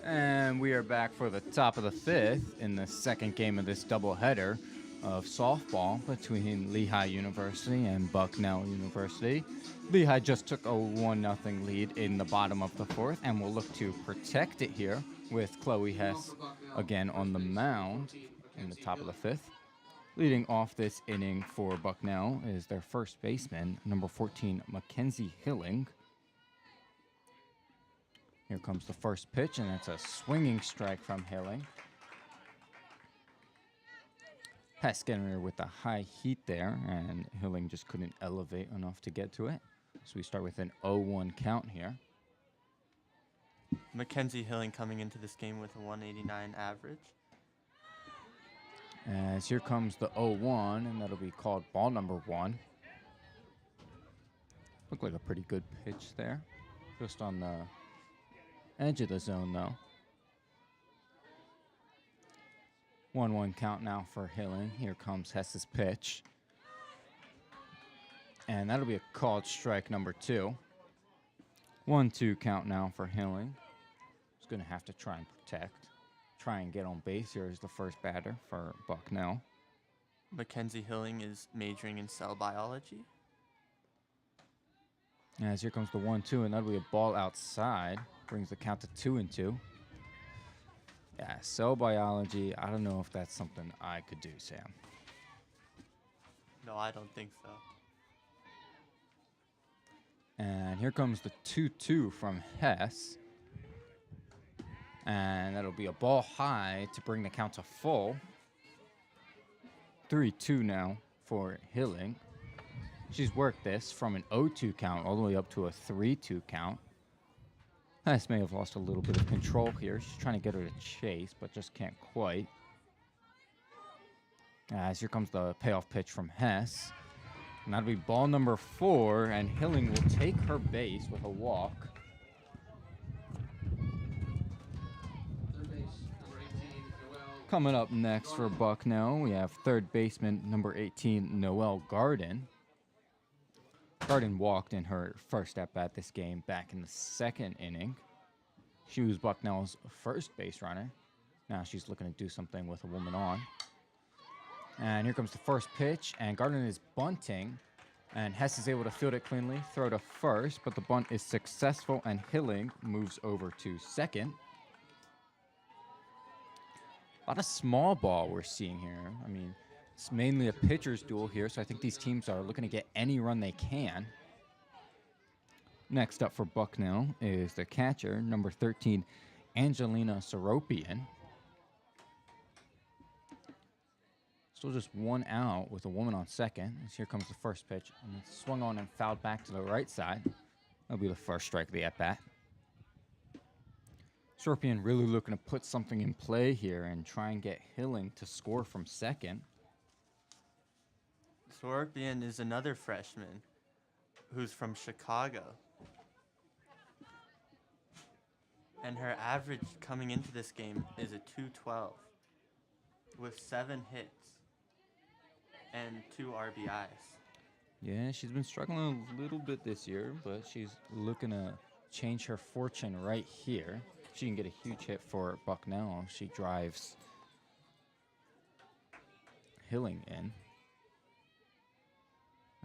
And we are back for the top of the 5th in the second game of this doubleheader of softball between Lehigh University and Bucknell University. Lehigh just took a 1-0 lead in the bottom of the 4th and will look to protect it here with Chloe Hess again on the mound in the top of the 5th. Leading off this inning for Bucknell is their first baseman, number 14, Mackenzie Hilling. Here comes the first pitch, and it's a swinging strike from Hilling. Hess getting her with the high heat there, and Hilling just couldn't elevate enough to get to it. So we start with an 0-1 count here. Mackenzie Hilling coming into this game with a 189 average. As here comes the 0-1, and that'll be called ball number 1. Looked like a pretty good pitch there. Just on the edge of the zone, though. 1-1 count now for Hilling. Here comes Hess's pitch. And that'll be a called strike number 2. 1-2 count now for Hilling. He's going to have to try and protect. Try and get on base here as the first batter for Bucknell. Mackenzie Hilling is majoring in cell biology. As here comes the 1-2, and that'll be a ball outside. Brings the count to 2-2. Yeah, cell biology, I don't know if that's something I could do, Sam. No, I don't think so. And here comes the 2-2 from Hess. And that'll be a ball high to bring the count to full. 3-2 now for Hilling. She's worked this from an 0-2 count all the way up to a 3-2 count. Hess may have lost a little bit of control here. She's trying to get her to chase, but just can't quite. As here comes the payoff pitch from Hess. And that'll be ball number 4, and Hilling will take her base with a walk. Third base, number 18, Noel. Coming up next for Bucknell, we have third baseman number 18, Noelle Garden. Garden walked in her first at-bat this game back in the 2nd inning. She was Bucknell's first base runner. Now she's looking to do something with a woman on. And here comes the first pitch, and Gardner is bunting, and Hess is able to field it cleanly, throw to first, but the bunt is successful, and Hilling moves over to second. A lot of small ball we're seeing here. I mean, it's mainly a pitcher's duel here, so I think these teams are looking to get any run they can. Next up for Bucknell is the catcher, number 13, Angelina Seropian. Still just one out with a woman on second. As here comes the first pitch, and it's swung on and fouled back to the right side. That'll be the first strike of the at-bat. Seropian really looking to put something in play here and try and get Hilling to score from second. Seropian is another freshman who's from Chicago. And her average coming into this game is a 212 with 7 hits and 2 RBIs. Yeah, she's been struggling a little bit this year, but she's looking to change her fortune right here. She can get a huge hit for Bucknell. She drives Hilling in.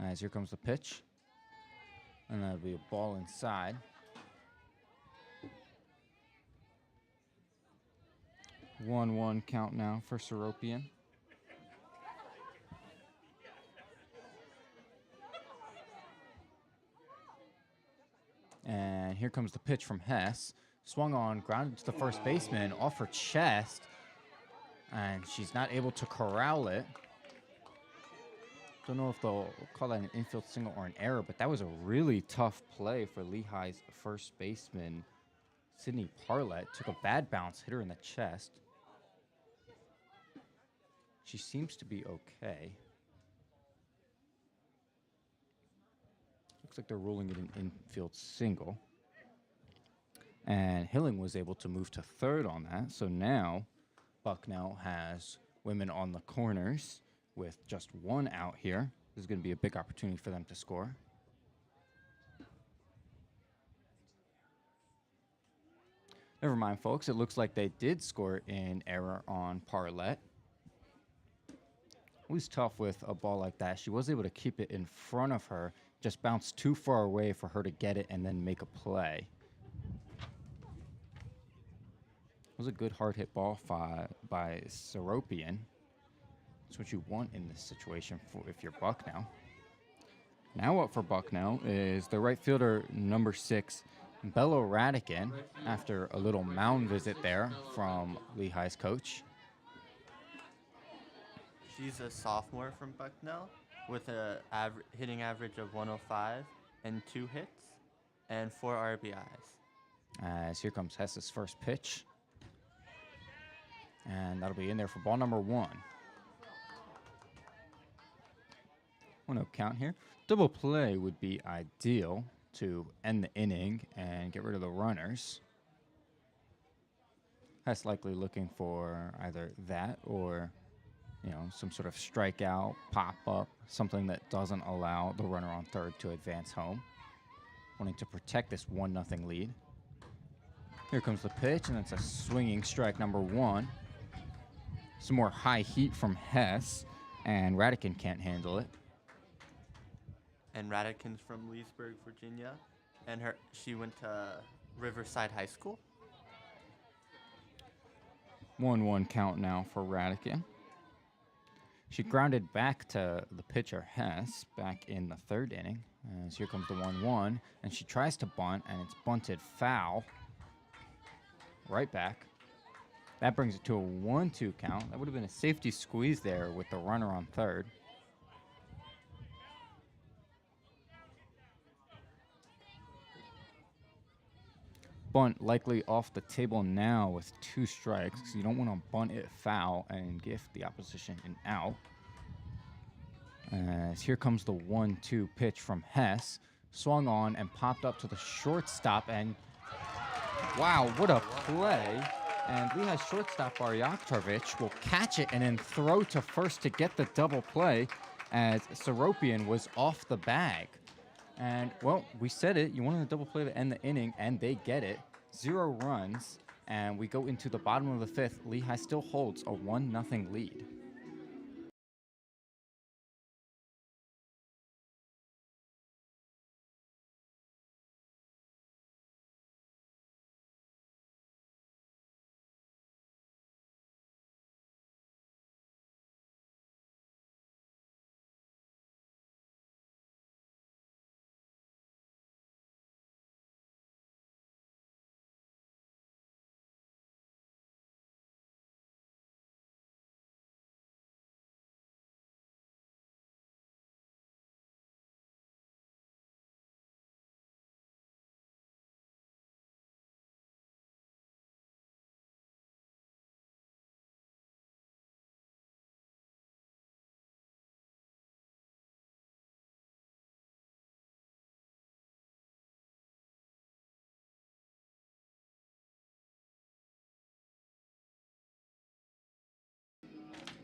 As here comes the pitch. And that'll be a ball inside. One count now for Seropian. And here comes the pitch from Hess. Swung on, grounded to the first baseman off her chest. And she's not able to corral it. Don't know if they'll call that an infield single or an error, but that was a really tough play for Lehigh's first baseman, Sydney Parlett. Took a bad bounce, hit her in the chest. She seems to be okay. Looks like they're ruling it an infield single. And Hilling was able to move to third on that. So now Bucknell has women on the corners with just one out here. This is going to be a big opportunity for them to score. Never mind, folks. It looks like they did score in error on Parlett. Always tough with a ball like that. She was able to keep it in front of her, just bounced too far away for her to get it and then make a play. It was a good hard hit ball by Seropian. That's what you want in this situation if you're Bucknell. Now up for Bucknell is the right fielder, number 6, Bello Radican, after a little mound visit there from Lehigh's coach. She's a sophomore from Bucknell with a hitting average of 105 and 2 hits and 4 RBIs. As here comes Hess's first pitch. And that'll be in there for ball number 1. 1-0 count here. Double play would be ideal to end the inning and get rid of the runners. Hess likely looking for either that or, some sort of strikeout, pop-up, something that doesn't allow the runner on third to advance home. Wanting to protect this 1-0 lead. Here comes the pitch, and it's a swinging strike number 1. Some more high heat from Hess, and Radican can't handle it. And Radican's from Leesburg, Virginia, and she went to Riverside High School. 1-1 count now for Radican. She grounded back to the pitcher Hess back in the 3rd inning. As here comes the 1-1, and she tries to bunt, and it's bunted foul. Right back. That brings it to a 1-2 count. That would have been a safety squeeze there with the runner on third. Bunt likely off the table now with 2 strikes. You don't want to bunt it foul and give the opposition an out. As here comes the 1-2 pitch from Hess. Swung on and popped up to the shortstop, and wow, what a play. And Lehigh's shortstop, Baryakovich, will catch it and then throw to first to get the double play as Seropian was off the bag. And, well, we said it. You wanted a double play to end the inning, and they get it. 0 runs, and we go into the bottom of the 5th. Lehigh still holds a 1-0 lead.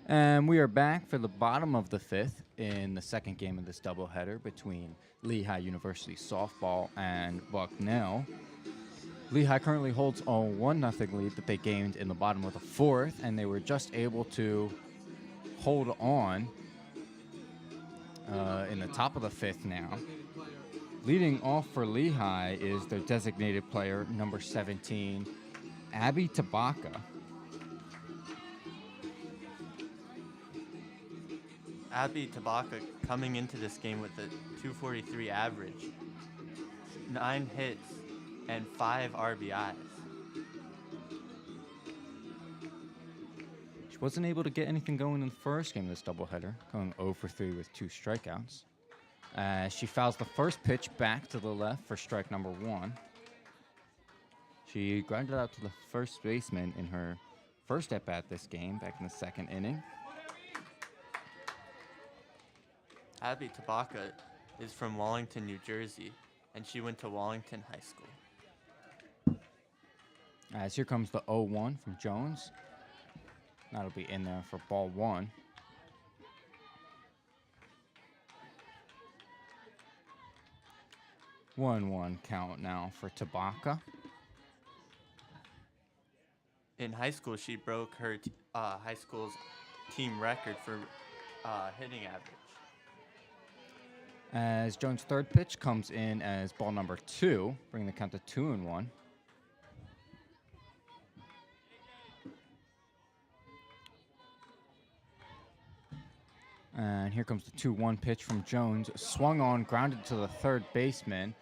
And we are back for the bottom of the 5th in the second game of this doubleheader between Lehigh University softball and Bucknell. Lehigh currently holds a 1-0 lead that they gained in the bottom of the 4th, and they were just able to hold on in the top of the 5th now. Leading off for Lehigh is their designated player, number 17, Abby Tabaka. Abby Tabaka coming into this game with a 243 average, 9 hits, and 5 RBIs. She wasn't able to get anything going in the first game of this doubleheader, going 0 for 3 with 2 strikeouts. She fouls the first pitch back to the left for strike number 1. She grounded out to the first baseman in her first at-bat this game, back in the second inning. Abby Tabaka is from Wallington, New Jersey, and she went to Wallington High School. As here comes the 0-1 from Jones. That'll be in there for ball 1. One count now for Tabaka. In high school, she broke her high school's team record for hitting average. As Jones' third pitch comes in as ball number 2, bringing the count to 2-1. And here comes the 2-1 pitch from Jones. Swung on, grounded to the third baseman.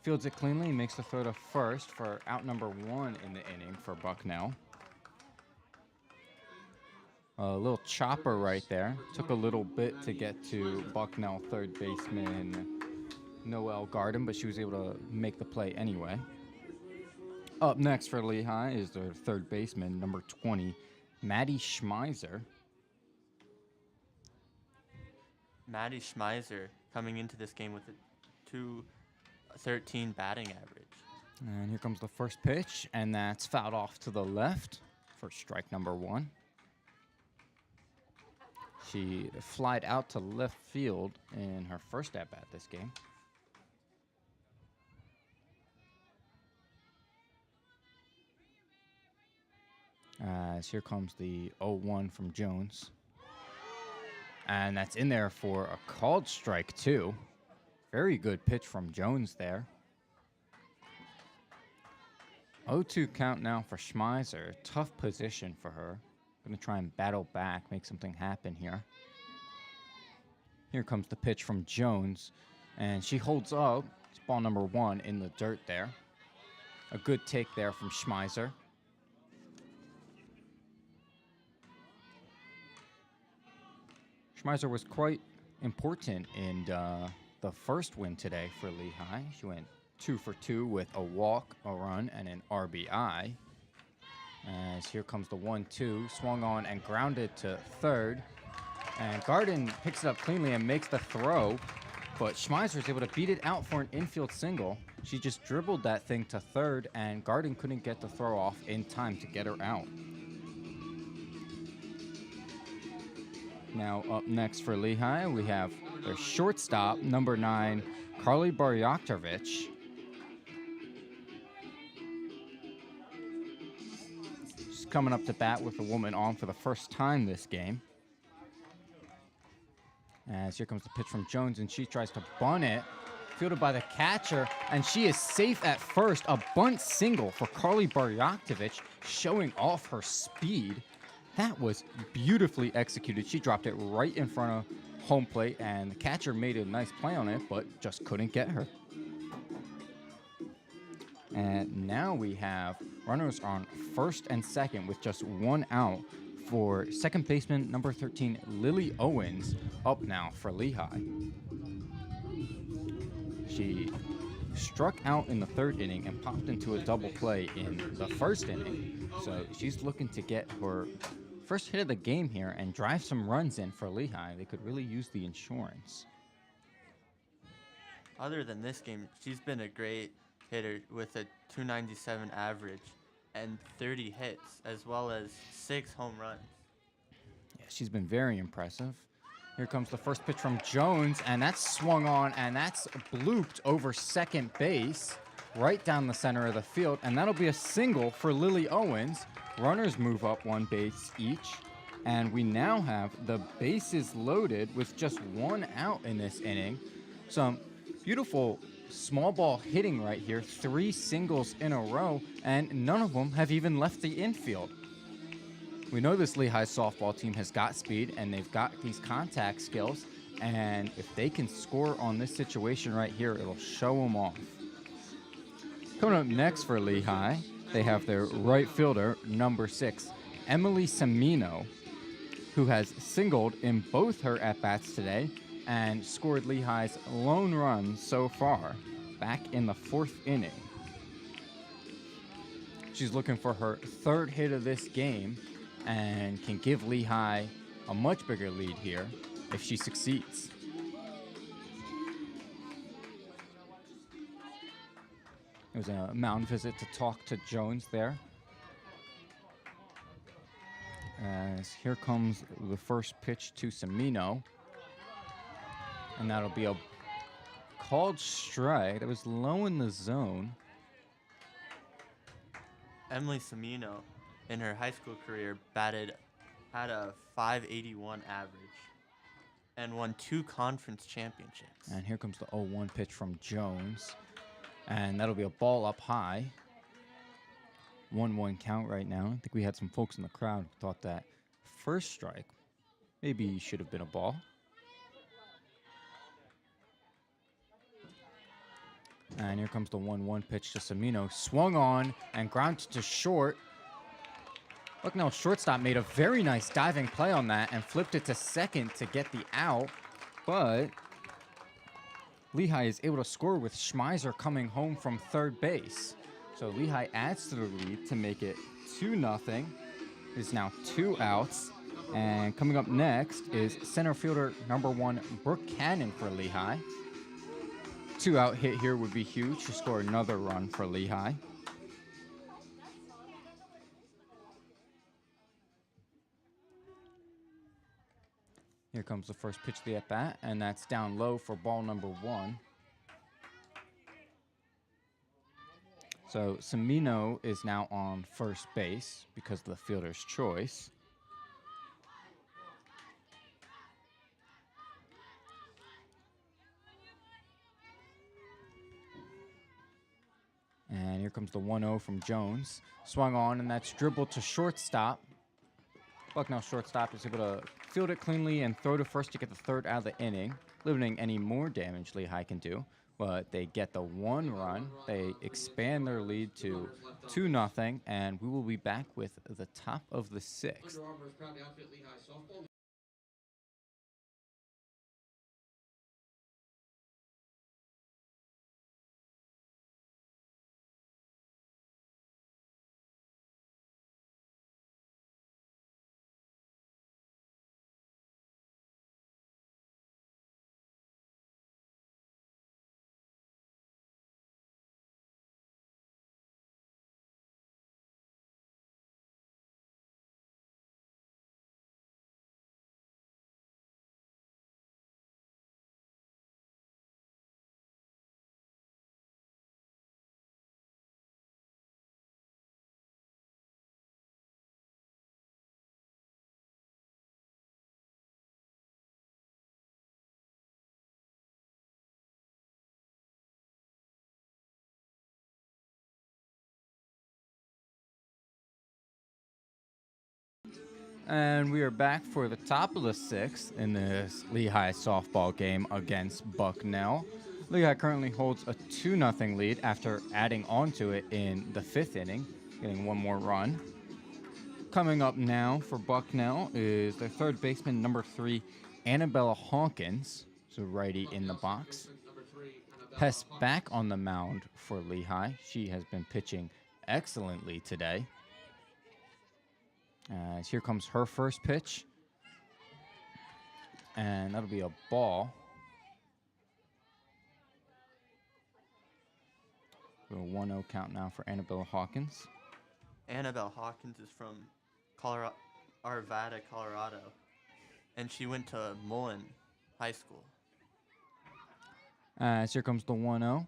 Fields it cleanly, makes the throw to first for out number 1 in the inning for Bucknell. A little chopper right there. Took a little bit to get to Bucknell third baseman Noelle Garden, but she was able to make the play anyway. Up next for Lehigh is their third baseman, number 20, Maddie Schmeiser. Maddie Schmeiser coming into this game with a 213 batting average. And here comes the first pitch, and that's fouled off to the left for strike number 1. She flied out to left field in her first at-bat this game. As here comes the 0-1 from Jones. And that's in there for a called strike, too. Very good pitch from Jones there. 0-2 count now for Schmeiser. Tough position for her. Going to try and battle back, make something happen here. Here comes the pitch from Jones, and she holds up. It's ball number 1 in the dirt there. A good take there from Schmeiser. Schmeiser was quite important in the first win today for Lehigh. She went 2 for 2 with a walk, a run, and an RBI. As here comes the 1-2, swung on and grounded to third. And Garden picks it up cleanly and makes the throw, but Schmeiser is able to beat it out for an infield single. She just dribbled that thing to third, and Garden couldn't get the throw off in time to get her out. Now up next for Lehigh, we have their shortstop, number 9, Carly Barjaktovich. She's coming up to bat with a woman on for the first time this game. As here comes the pitch from Jones, and she tries to bunt it. Fielded by the catcher, and she is safe at first. A bunt single for Carly Barjaktovich, showing off her speed. That was beautifully executed. She dropped it right in front of home plate, and the catcher made a nice play on it, but just couldn't get her. And now we have runners on first and second with just one out for second baseman number 13, Lily Owens, up now for Lehigh. She struck out in the third inning and popped into a double play in the first inning. So she's looking to get her first hit of the game here and drive some runs in for Lehigh. They could really use the insurance. Other than this game, she's been a great hitter with a 297 average and 30 hits, as well as 6 home runs. Yeah, she's been very impressive. Here comes the first pitch from Jones, and that's swung on, and that's blooped over second base, right down the center of the field, and that'll be a single for Lily Owens. Runners move up one base each, and we now have the bases loaded with just one out in this inning. Some beautiful small ball hitting right here, 3 singles in a row, and none of them have even left the infield. We know this Lehigh softball team has got speed, and they've got these contact skills, and if they can score on this situation right here, it'll show them off. Coming up next for Lehigh, they have their right fielder, number 6, Emily Semino, who has singled in both her at-bats today and scored Lehigh's lone run so far, back in the 4th inning. She's looking for her 3rd hit of this game and can give Lehigh a much bigger lead here if she succeeds. It was a mound visit to talk to Jones there. As here comes the first pitch to Semino. And that'll be a called strike. That was low in the zone. Emily Semino, in her high school career, had a 581 average and won 2 conference championships. And here comes the 0-1 pitch from Jones. And that'll be a ball up high. 1-1 count right now. I think we had some folks in the crowd who thought that first strike maybe should have been a ball. And here comes the 1-1 pitch to Semino. Swung on and grounded to short. Bucknell shortstop made a very nice diving play on that and flipped it to second to get the out. But Lehigh is able to score with Schmeiser coming home from third base. So Lehigh adds to the lead to make it 2-0. It's now 2 outs. And coming up next is center fielder number 1, Brooke Cannon for Lehigh. 2-out hit here would be huge to score another run for Lehigh. Here comes the first pitch of the at-bat, and that's down low for ball number 1. So Semino is now on first base because of the fielder's choice. And here comes the 1-0 from Jones. Swung on, and that's dribbled to shortstop. Bucknell shortstop is able to field it cleanly and throw to first to get the 3rd out of the inning, limiting any more damage Lehigh can do. But they get the 1 run. They expand their lead to 2-0, and we will be back with the top of the 6th. And we are back for the top of the sixth in this Lehigh softball game against Bucknell. Lehigh currently holds a 2-0 lead after adding onto it in the fifth inning, getting one more run. Coming up now for Bucknell is their third baseman, number 3, Annabella Hawkins, so righty in the box. Hess back on the mound for Lehigh. She has been pitching excellently today. As here comes her first pitch. And that'll be a ball. A 1-0 count now for Annabella Hawkins. Annabelle Hawkins is from Arvada, Colorado, and she went to Mullen High School. As here comes the 1-0.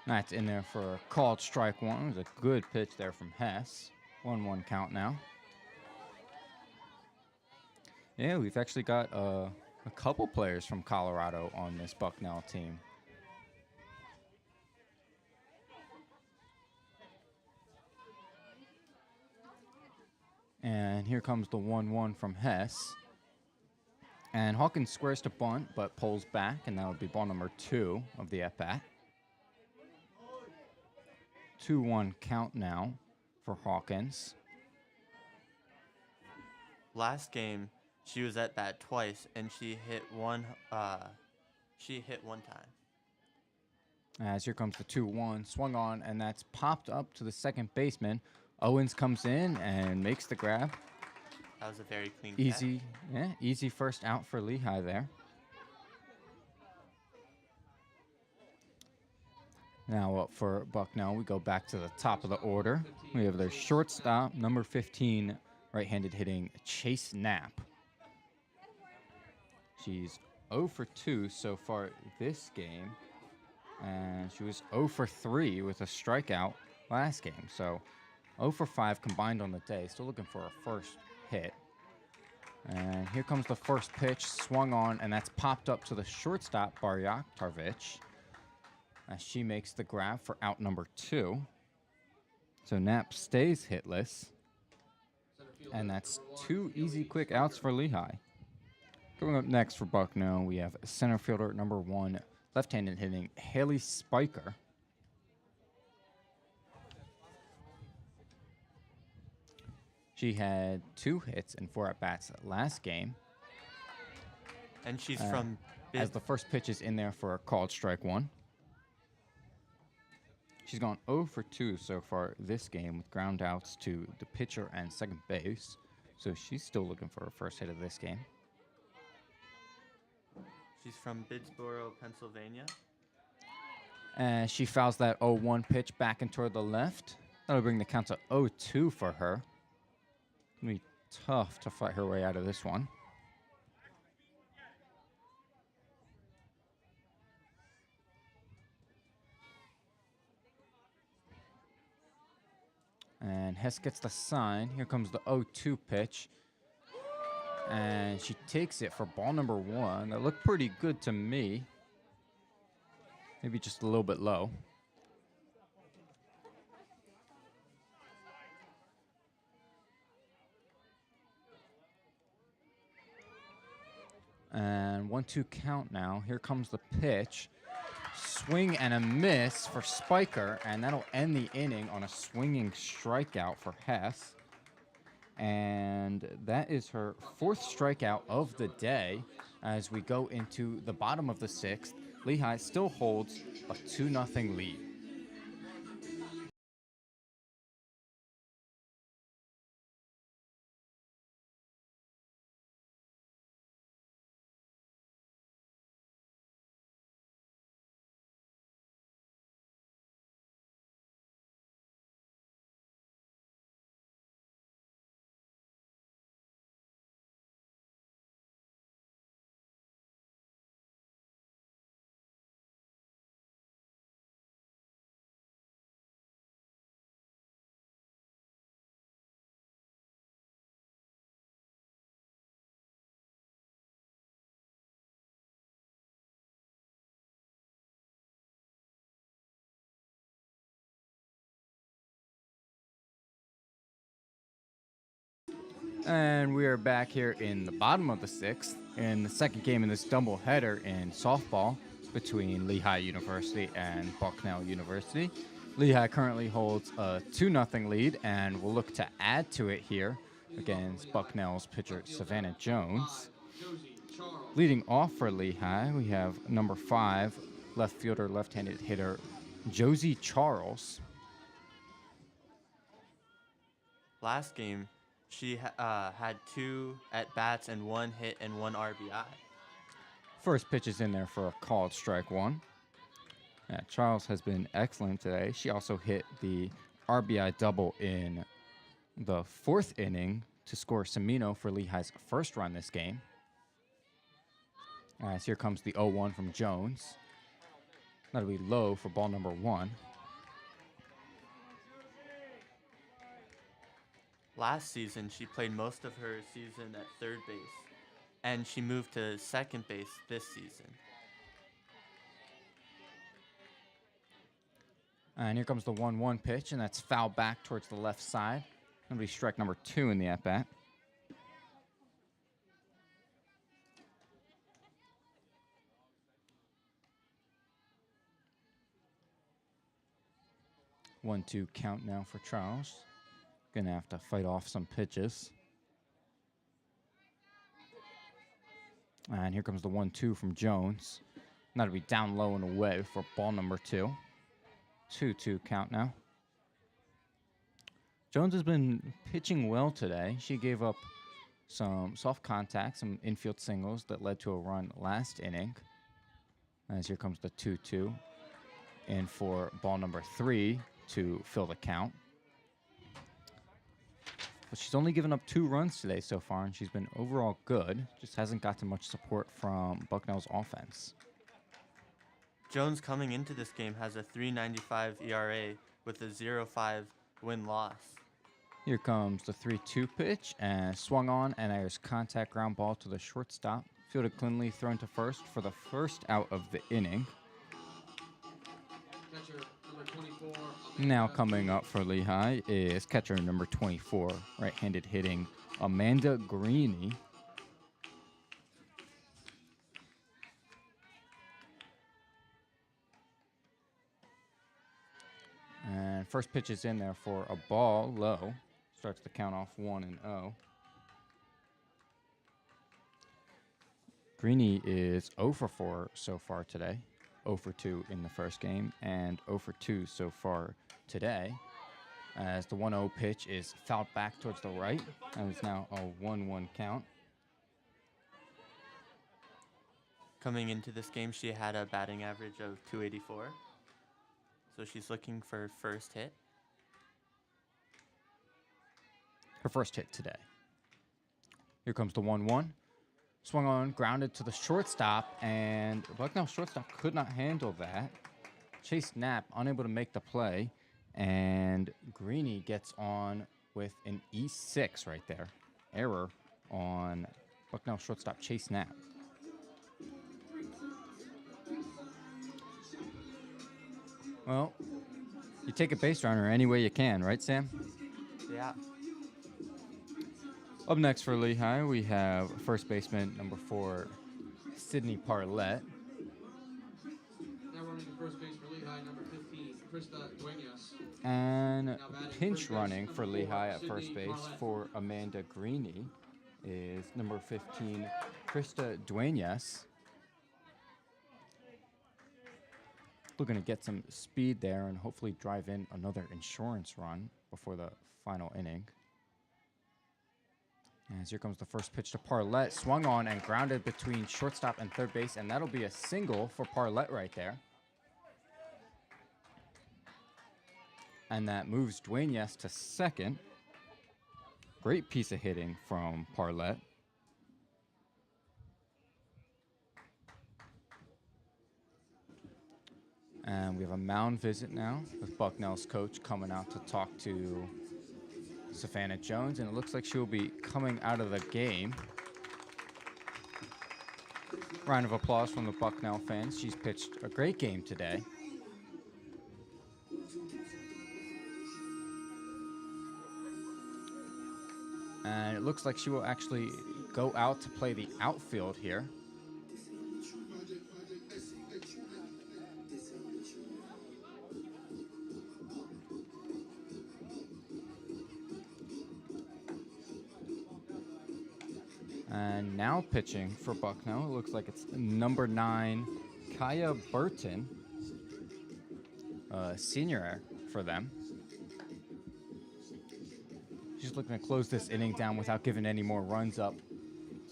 That's in there for a called strike one. It was a good pitch there from Hess. 1-1 count now. Yeah, we've actually got a couple players from Colorado on this Bucknell team. And here comes the 1-1 from Hess. And Hawkins squares to bunt, but pulls back, and that would be ball number 2 of the at-bat. 2-1 count now for Hawkins. Last game, she was at bat twice, and she hit one time. As here comes the 2-1, swung on, and that's popped up to the second baseman. Owens comes in and makes the grab. That was a very clean Easy, easy first out for Lehigh there. Now up for Bucknell, we go back to the top of the order. We have their shortstop, number 15, right-handed hitting Chase Knapp. She's 0 for 2 so far this game, and she was 0 for 3 with a strikeout last game. So 0 for 5 combined on the day. Still looking for a first hit. And here comes the first pitch, swung on, and that's popped up to the shortstop, Barjaktarvich, as she makes the grab for out number 2. So Knapp stays hitless. And that's 2 easy, quick outs for Lehigh. Going up next for Bucknell, we have center fielder number 1, left-handed hitting Haley Spiker. She had 2 hits and 4 at-bats last game. And she's from... As the first pitch is in there for a called strike 1. She's gone 0 for 2 so far this game with ground outs to the pitcher and second base. So she's still looking for her first hit of this game. She's from Bidsboro, Pennsylvania. And she fouls that 0-1 pitch back and toward the left. That'll bring the count to 0-2 for her. It'll be tough to fight her way out of this one. And Hess gets the sign. Here comes the 0-2 pitch. And she takes it for ball number 1. That looked pretty good to me. Maybe just a little bit low. And 1-2 count now. Here comes the pitch. Swing and a miss for Spiker, and that'll end the inning on a swinging strikeout for Hess. And that is her 4th strikeout of the day as we go into the bottom of the 6th. Lehigh still holds a 2-0 lead. And we are back here in the bottom of the sixth in the second game in this doubleheader in softball between Lehigh University and Bucknell University. Lehigh currently holds a 2-0 lead and will look to add to it here against Bucknell's pitcher Savannah Jones. Leading off for Lehigh, we have number 5, left fielder, left-handed hitter Josie Charles. Last game, she had 2 at-bats and 1 hit and 1 RBI. First pitch is in there for a called strike 1. Yeah, Charles has been excellent today. She also hit the RBI double in the 4th inning to score Semino for Lehigh's first run this game. As here comes the 0-1 from Jones. That'll be low for ball number 1. Last season, she played most of her season at third base, and she moved to second base this season. And here comes the 1-1 pitch, and that's foul back towards the left side. That'll be strike number 2 in the at-bat. One-two count now for Charles. Gonna have to fight off some pitches. And here comes the 1-2 from Jones. And that'll be down low and away for ball number 2. 2-2 count now. Jones has been pitching well today. She gave up some soft contact, some infield singles that led to a run last inning. As here comes the 2-2. And for ball number 3 to fill the count. But she's only given up 2 runs today so far, and she's been overall good. Just hasn't gotten much support from Bucknell's offense. Jones coming into this game has a 3.95 ERA with a 0.5 win-loss. Here comes the 3-2 pitch, and swung on, and there's contact ground ball to the shortstop. Fielded cleanly, thrown to first for the first out of the inning. Catcher number 24. Now coming up for Lehigh is catcher number 24, right-handed hitting Amanda Greeny. And first pitch is in there for a ball low. Starts the count off 1-0. Greeny is 0 for 4 so far today. 0 for 2 in the first game and 0 for 2 so far today. As the 1-0 pitch is fouled back towards the right. And it's now a 1-1 count. Coming into this game, she had a batting average of 284. So she's looking for her first hit. Her first hit today. Here comes the 1-1. Swung on, grounded to the shortstop, and Bucknell shortstop could not handle that. Chase Knapp unable to make the play, and Greeny gets on with an E6 right there. Error on Bucknell shortstop Chase Knapp. Well, you take a base runner any way you can, right, Sam? Yeah. Up next for Lehigh, we have first baseman number 4, Sydney Parlett. Now running the first base for Lehigh, number 15, Krista Duenas. And Now batting pinch first base, running number for 4, Lehigh at Sydney first base Parlett. for Amanda Greeny is number 15, Krista Duenas. Looking to get some speed there and hopefully drive in another insurance run before the final inning. As here comes the first pitch to Parlett. Swung on and grounded between shortstop and third base, and that'll be a single for Parlett right there. And that moves Duenas to second. Great piece of hitting from Parlett. And we have a mound visit now with Bucknell's coach coming out to talk to Savannah Jones, and it looks like she'll be coming out of the game. Round of applause from the Bucknell fans. She's pitched a great game today. And it looks like she will actually go out to play the outfield here. And now pitching for Bucknell, it looks like it's number 9, Kaya Burton, senior for them. She's looking to close this inning down without giving any more runs up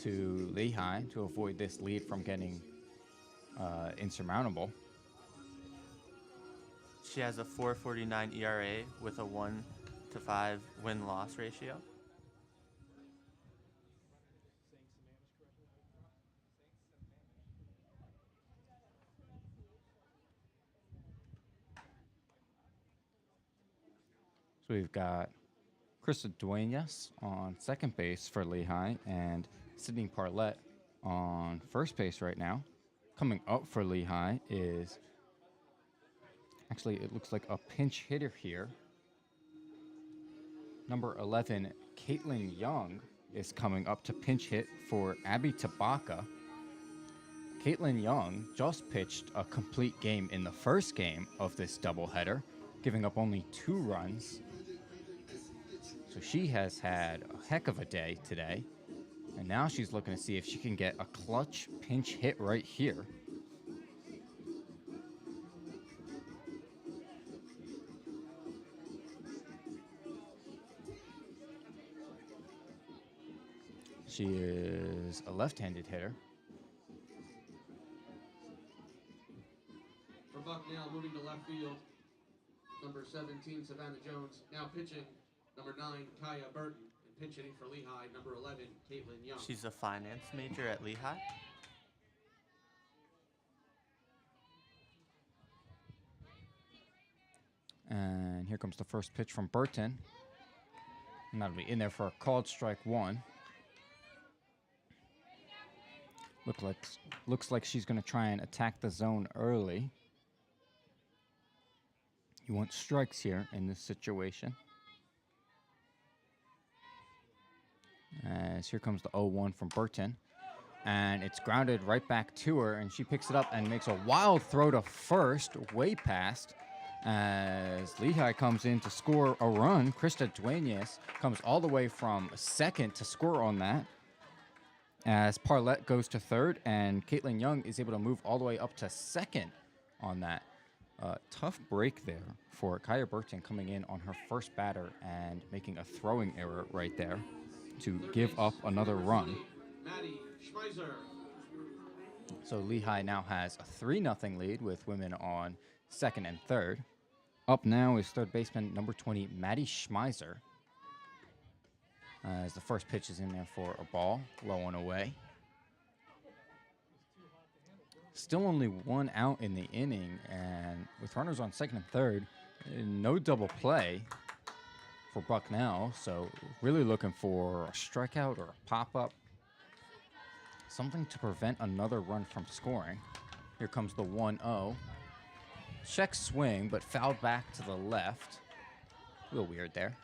to Lehigh to avoid this lead from getting insurmountable. She has a 4.49 ERA with a 1-5 win-loss ratio. So we've got Krista Duenas on second base for Lehigh and Sydney Parlett on first base right now. Coming up for Lehigh is, actually it looks like a pinch hitter here. Number 11, Caitlin Young is coming up to pinch hit for Abby Tabaka. Caitlin Young just pitched a complete game in the first game of this doubleheader, giving up only 2 runs. So she has had a heck of a day today. And now she's looking to see if she can get a clutch pinch hit right here. She is a left-handed hitter. For Bucknell, moving to left field, number 17, Savannah Jones. Now pitching, number 9, Kaya Burton. And pinch hitting for Lehigh, number 11, Caitlin Young. She's a finance major at Lehigh. And here comes the first pitch from Burton. And that'll be in there for a called strike 1. Looks like she's going to try and attack the zone early. You want strikes here in this situation. As here comes the 0-1 from Burton. And it's grounded right back to her, and she picks it up and makes a wild throw to first, way past. As Lehigh comes in to score a run, Krista Duenas comes all the way from second to score on that. As Parlett goes to third, and Caitlin Young is able to move all the way up to second on that. Tough break there for Kaya Burton coming in on her first batter and making a throwing error right there to give up another run. Maddie Schmeiser. So Lehigh now has a 3-0 lead with women on second and third. Up now is third baseman number 20, Maddie Schmeiser. As the first pitch is in there for a ball, low and away. Still only 1 out in the inning, and with runners on second and third, no double play for Bucknell, so really looking for a strikeout or a pop-up. Something to prevent another run from scoring. Here comes the 1-0. Check swing, but fouled back to the left. A little weird there.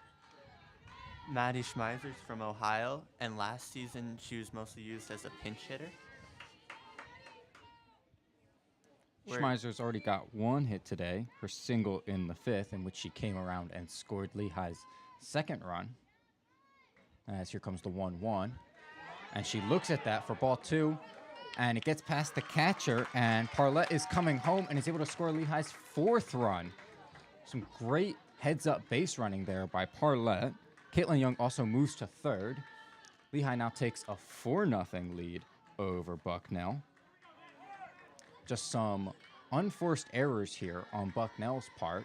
Maddie Schmeiser's from Ohio, and last season she was mostly used as a pinch hitter. Schmeiser's already got 1 hit today, her single in the 5th, in which she came around and scored Lehigh's second run. As here comes the 1-1. And she looks at that for ball 2, and it gets past the catcher, and Parlett is coming home and is able to score Lehigh's 4th run. Some great heads-up base running there by Parlett. Caitlin Young also moves to third. Lehigh now takes a 4-0 lead over Bucknell. Just some unforced errors here on Bucknell's part.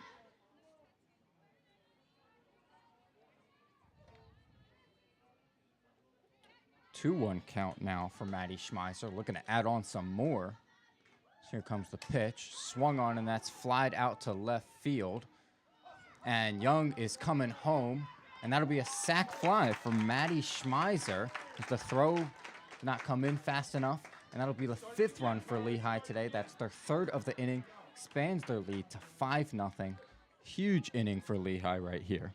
Two 2-1 count now for Maddie Schmeiser, looking to add on some more. So here comes the pitch, swung on, and that's flied out to left field. And Young is coming home, and that'll be a sac fly for Maddie Schmeiser. The throw did not come in fast enough, and that'll be the 5th run for Lehigh today. That's their 3rd of the inning, expands their lead to 5-0. Huge inning for Lehigh right here.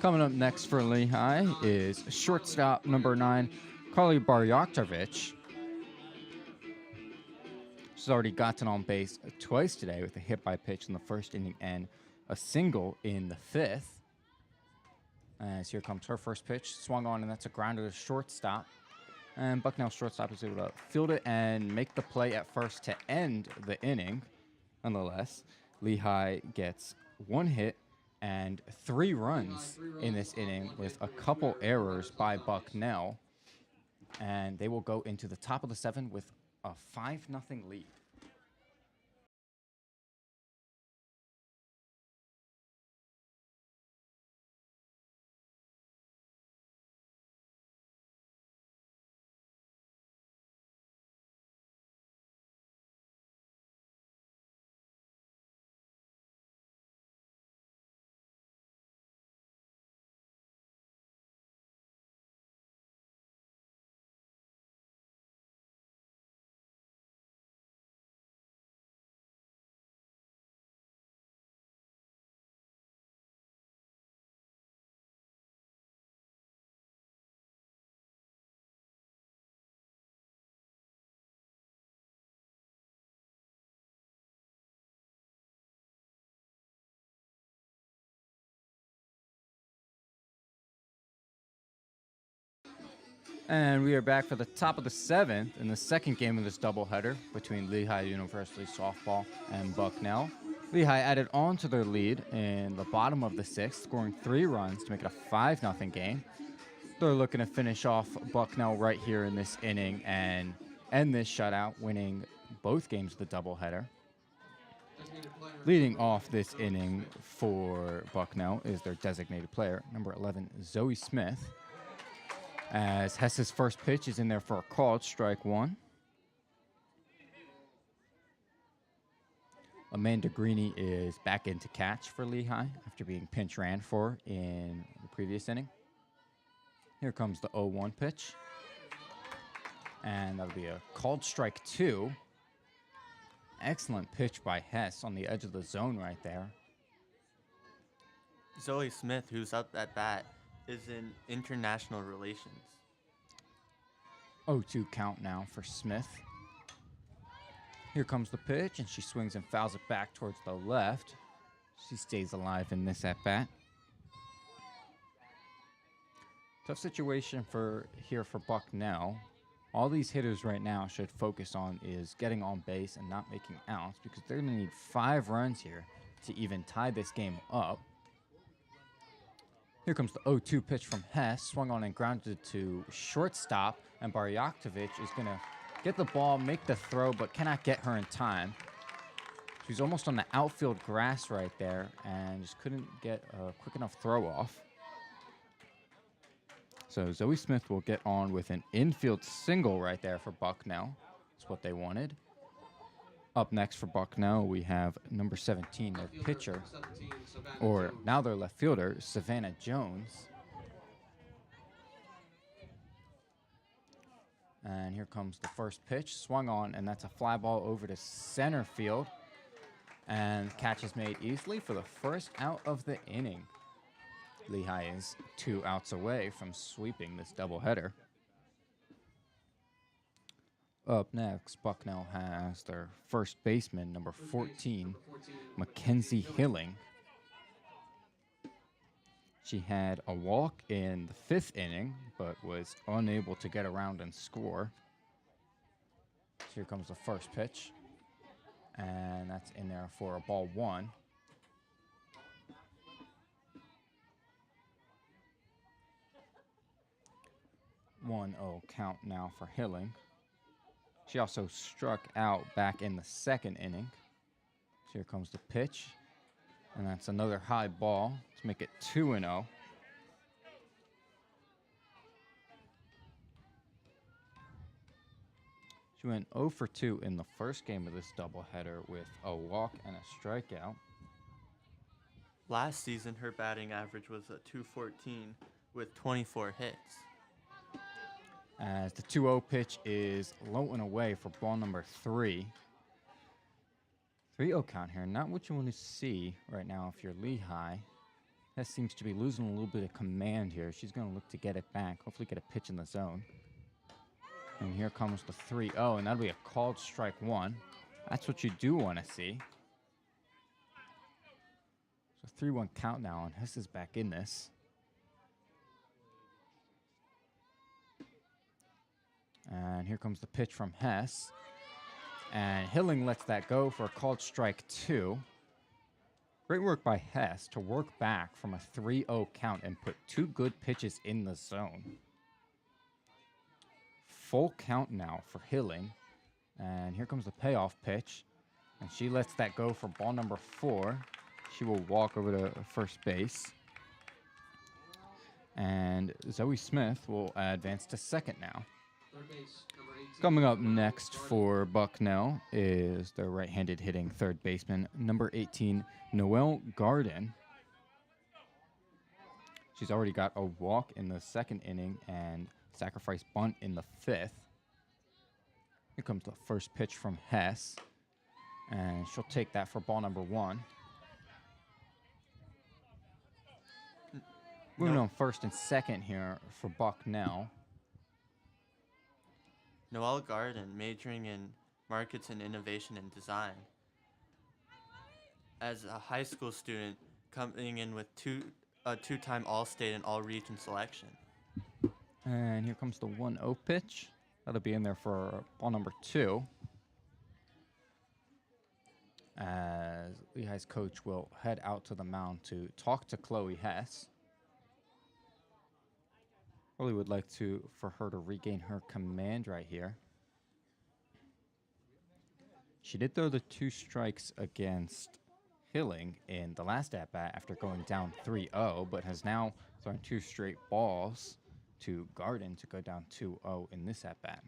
Coming up next for Lehigh is shortstop number 9, Carly Barjaktovic. She's already gotten on base twice today with a hit by pitch in the first inning and a single in the 5th. As here comes her first pitch, swung on, and that's a grounder to shortstop. And Bucknell shortstop is able to field it and make the play at first to end the inning. Nonetheless, Lehigh gets 1 hit and 3 runs in this inning with a couple errors by Bucknell. And they will go into the top of the 7th with a 5-0 lead. And we are back for the top of the 7th in the second game of this doubleheader between Lehigh University softball and Bucknell. Lehigh added on to their lead in the bottom of the 6th, scoring 3 runs to make it a 5-0 game. They're looking to finish off Bucknell right here in this inning and end this shutout, winning both games of the doubleheader. Leading off this inning for Bucknell is their designated player, number 11, Zoe Smith. As Hess's first pitch is in there for a called strike 1. Amanda Greeny is back in to catch for Lehigh after being pinch ran for in the previous inning. Here comes the 0-1 pitch. And that'll be a called strike 2. Excellent pitch by Hess on the edge of the zone right there. Zoe Smith, who's up at bat, is in international relations. 0-2 count now for Smith. Here comes the pitch, and she swings and fouls it back towards the left. She stays alive in this at-bat. Tough situation for Bucknell. All these hitters right now should focus on is getting on base and not making outs, because they're going to need 5 runs here to even tie this game up. Here comes the 0-2 pitch from Hess, swung on and grounded to shortstop, and Barjaktovic is going to get the ball, make the throw, but cannot get her in time. She's almost on the outfield grass right there and just couldn't get a quick enough throw off. So Zoe Smith will get on with an infield single right there for Bucknell. That's what they wanted. Up next for Bucknell, we have number 17, their pitcher, or now their left fielder, Savannah Jones. And here comes the first pitch, swung on, and that's a fly ball over to center field. And catch is made easily for the first out of the inning. Lehigh is 2 outs away from sweeping this doubleheader. Up next, Bucknell has their first baseman, number 14, Mackenzie Hilling. She had a walk in the 5th inning, but was unable to get around and score. So here comes the first pitch, and that's in there for a ball 1. One 0 count now for Hilling. She also struck out back in the 2nd inning. So here comes the pitch. And that's another high ball to make it 2-0. She went 0 for 2 in the first game of this doubleheader with a walk and a strikeout. Last season, her batting average was a .214 with 24 hits. As the 2-0 pitch is low and away for ball number 3. 3-0 count here, not what you want to see right now if you're Lehigh. Hess seems to be losing a little bit of command here. She's going to look to get it back, hopefully get a pitch in the zone. And here comes the 3-0, and that'll be a called strike one. That's what you do want to see. So 3-1 count now, and Hess is back in this. And here comes the pitch from Hess. And Hilling lets that go for a called strike two. Great work by Hess to work back from a 3-0 count and put two good pitches in the zone. Full count now for Hilling. And here comes the payoff pitch. And she lets that go for ball number 4. She will walk over to first base. And Zoe Smith will advance to second now. Third base, number 18. Coming up next for Bucknell is the right-handed hitting third baseman, number 18, Noelle Garden. She's already got a walk in the second inning and sacrifice bunt in the 5th. Here comes the first pitch from Hess, and she'll take that for ball number 1. Moving on first and second here for Bucknell. Noelle Garden, majoring in markets and innovation and design. As a high school student, coming in with a two-time All-State and All-Region selection. And here comes the 1-0 pitch. That'll be in there for ball number 2. As Lehigh's coach will head out to the mound to talk to Chloe Hess. Really would like for her to regain her command right here. She did throw the 2 strikes against Hilling in the last at-bat after going down 3-0, but has now thrown 2 straight balls to Garden to go down 2-0 in this at-bat.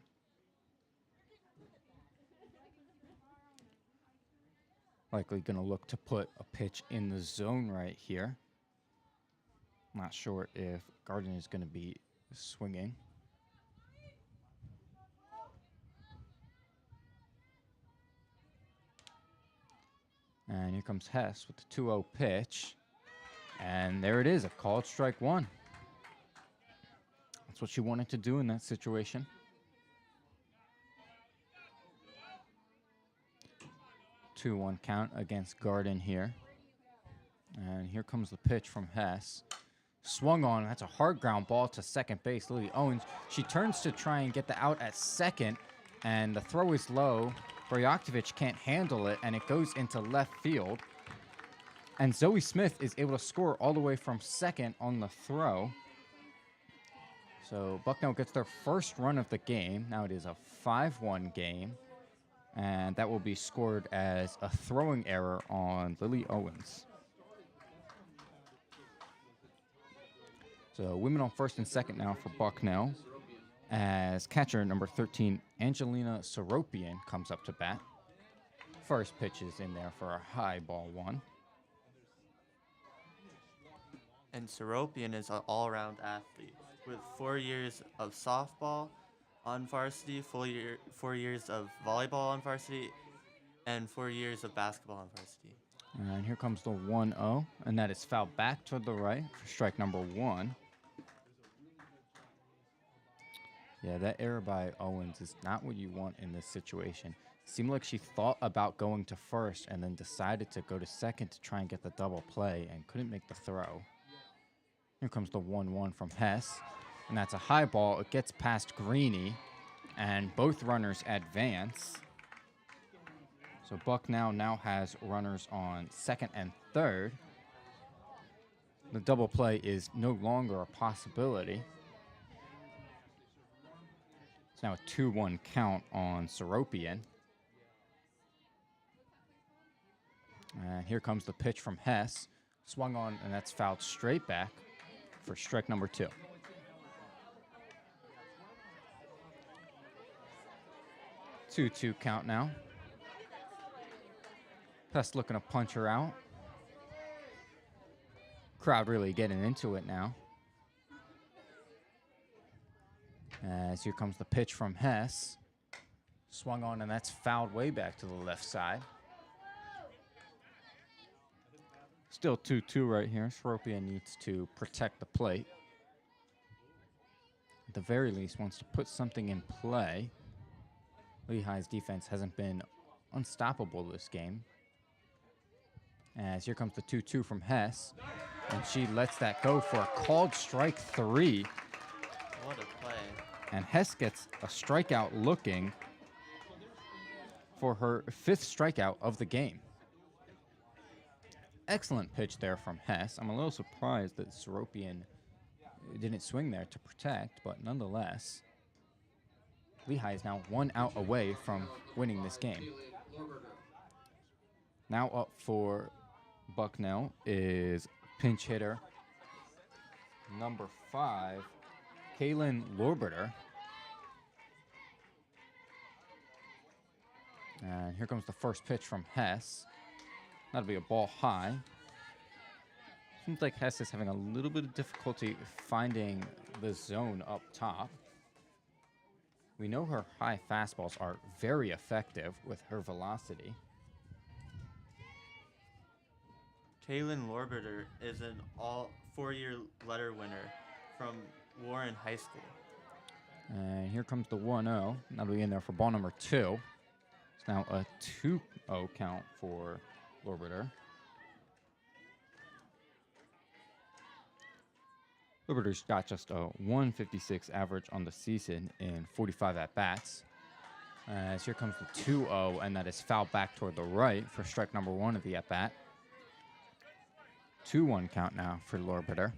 Likely going to look to put a pitch in the zone right here. Not sure if Garden is going to be swinging. And here comes Hess with the 2-0 pitch. And there it is, a called strike one. That's what she wanted to do in that situation. Two 2-1 count against Garden here. And here comes the pitch from Hess. Swung on, that's a hard ground ball to second base. Lily Owens, she turns to try and get the out at second, and the throw is low. Brojkovic can't handle it, and it goes into left field. And Zoe Smith is able to score all the way from second on the throw. So Bucknell gets their first run of the game. Now it is a 5-1 game, and that will be scored as a throwing error on Lily Owens. So women on first and second now for Bucknell, as catcher number 13, Angelina Seropian, comes up to bat. First pitch is in there for a high ball one. And Seropian is an all-around athlete with 4 years of softball on varsity, 4 years of volleyball on varsity, and 4 years of basketball on varsity. And here comes the 1-0, and that is fouled back to the right for strike number 1. Yeah, that error by Owens is not what you want in this situation. It seemed like she thought about going to first and then decided to go to second to try and get the double play and couldn't make the throw. Here comes the 1-1 from Hess, and that's a high ball. It gets past Greeny, and both runners advance. So Bucknell now has runners on second and third. The double play is no longer a possibility. It's now a 2-1 count on Seropian. And here comes the pitch from Hess. Swung on, and that's fouled straight back for strike number 2. Two count now. Hess looking to punch her out. Crowd really getting into it now. As here comes the pitch from Hess. Swung on, and that's fouled way back to the left side. Still 2-2 right here. Seropia needs to protect the plate. At the very least, wants to put something in play. Lehigh's defense hasn't been unstoppable this game. As here comes the 2-2 from Hess. And she lets that go for a called strike 3. What a play. And Hess gets a strikeout looking for her 5th strikeout of the game. Excellent pitch there from Hess. I'm a little surprised that Seropian didn't swing there to protect, but nonetheless, Lehigh is now 1 out away from winning this game. Now up for Bucknell is pinch hitter number 5, Kaylin Lorberter. And here comes the first pitch from Hess. That'll be a ball high. Seems like Hess is having a little bit of difficulty finding the zone up top. We know her high fastballs are very effective with her velocity. Kaylin Lorberter is an all 4-year letter winner from Warren High School. And here comes the 1-0. That'll be in there for ball number 2. It's now a 2-0 count for Lorberter. Lorberter's got just a 156 average on the season in 45 at-bats. As here comes the 2-0, and that is fouled back toward the right for strike number 1 of the at-bat. 2-1 count now for Lorberter.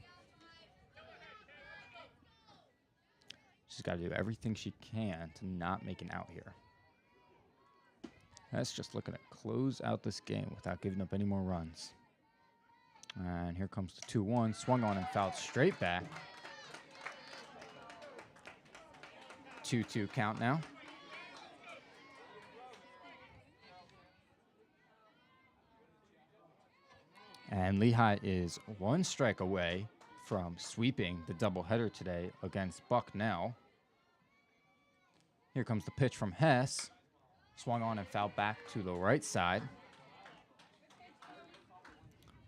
She's got to do everything she can to not make an out here. That's just looking to close out this game without giving up any more runs. And here comes the 2-1, swung on and fouled straight back. 2-2 count now. And Lehigh is 1 strike away from sweeping the doubleheader today against Bucknell. Here comes the pitch from Hess. Swung on and fouled back to the right side.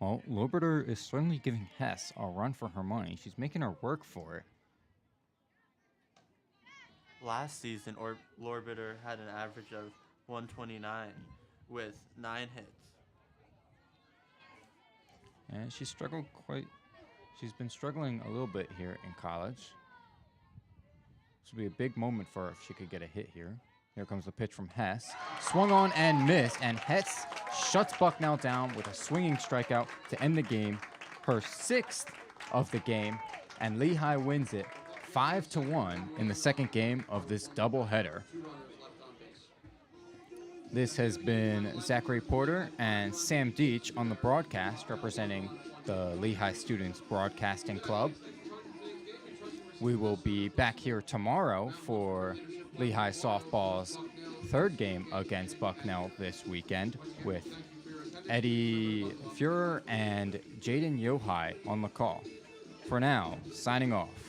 Well, Lorberter is certainly giving Hess a run for her money. She's making her work for it. Last season, Lorberter had an average of 129 with 9 hits. And she's been struggling a little bit here in college. This would be a big moment for her if she could get a hit here. Here comes the pitch from Hess. Swung on and missed, and Hess shuts Bucknell down with a swinging strikeout to end the game. Her 6th of the game, and Lehigh wins it 5-1 in the second game of this doubleheader. This has been Zachary Porter and Sam Deach on the broadcast representing the Lehigh Students Broadcasting Club. We will be back here tomorrow for Lehigh softball's 3rd game against Bucknell this weekend with Eddie Fuhrer and Jaden Yohai on the call. For now, signing off.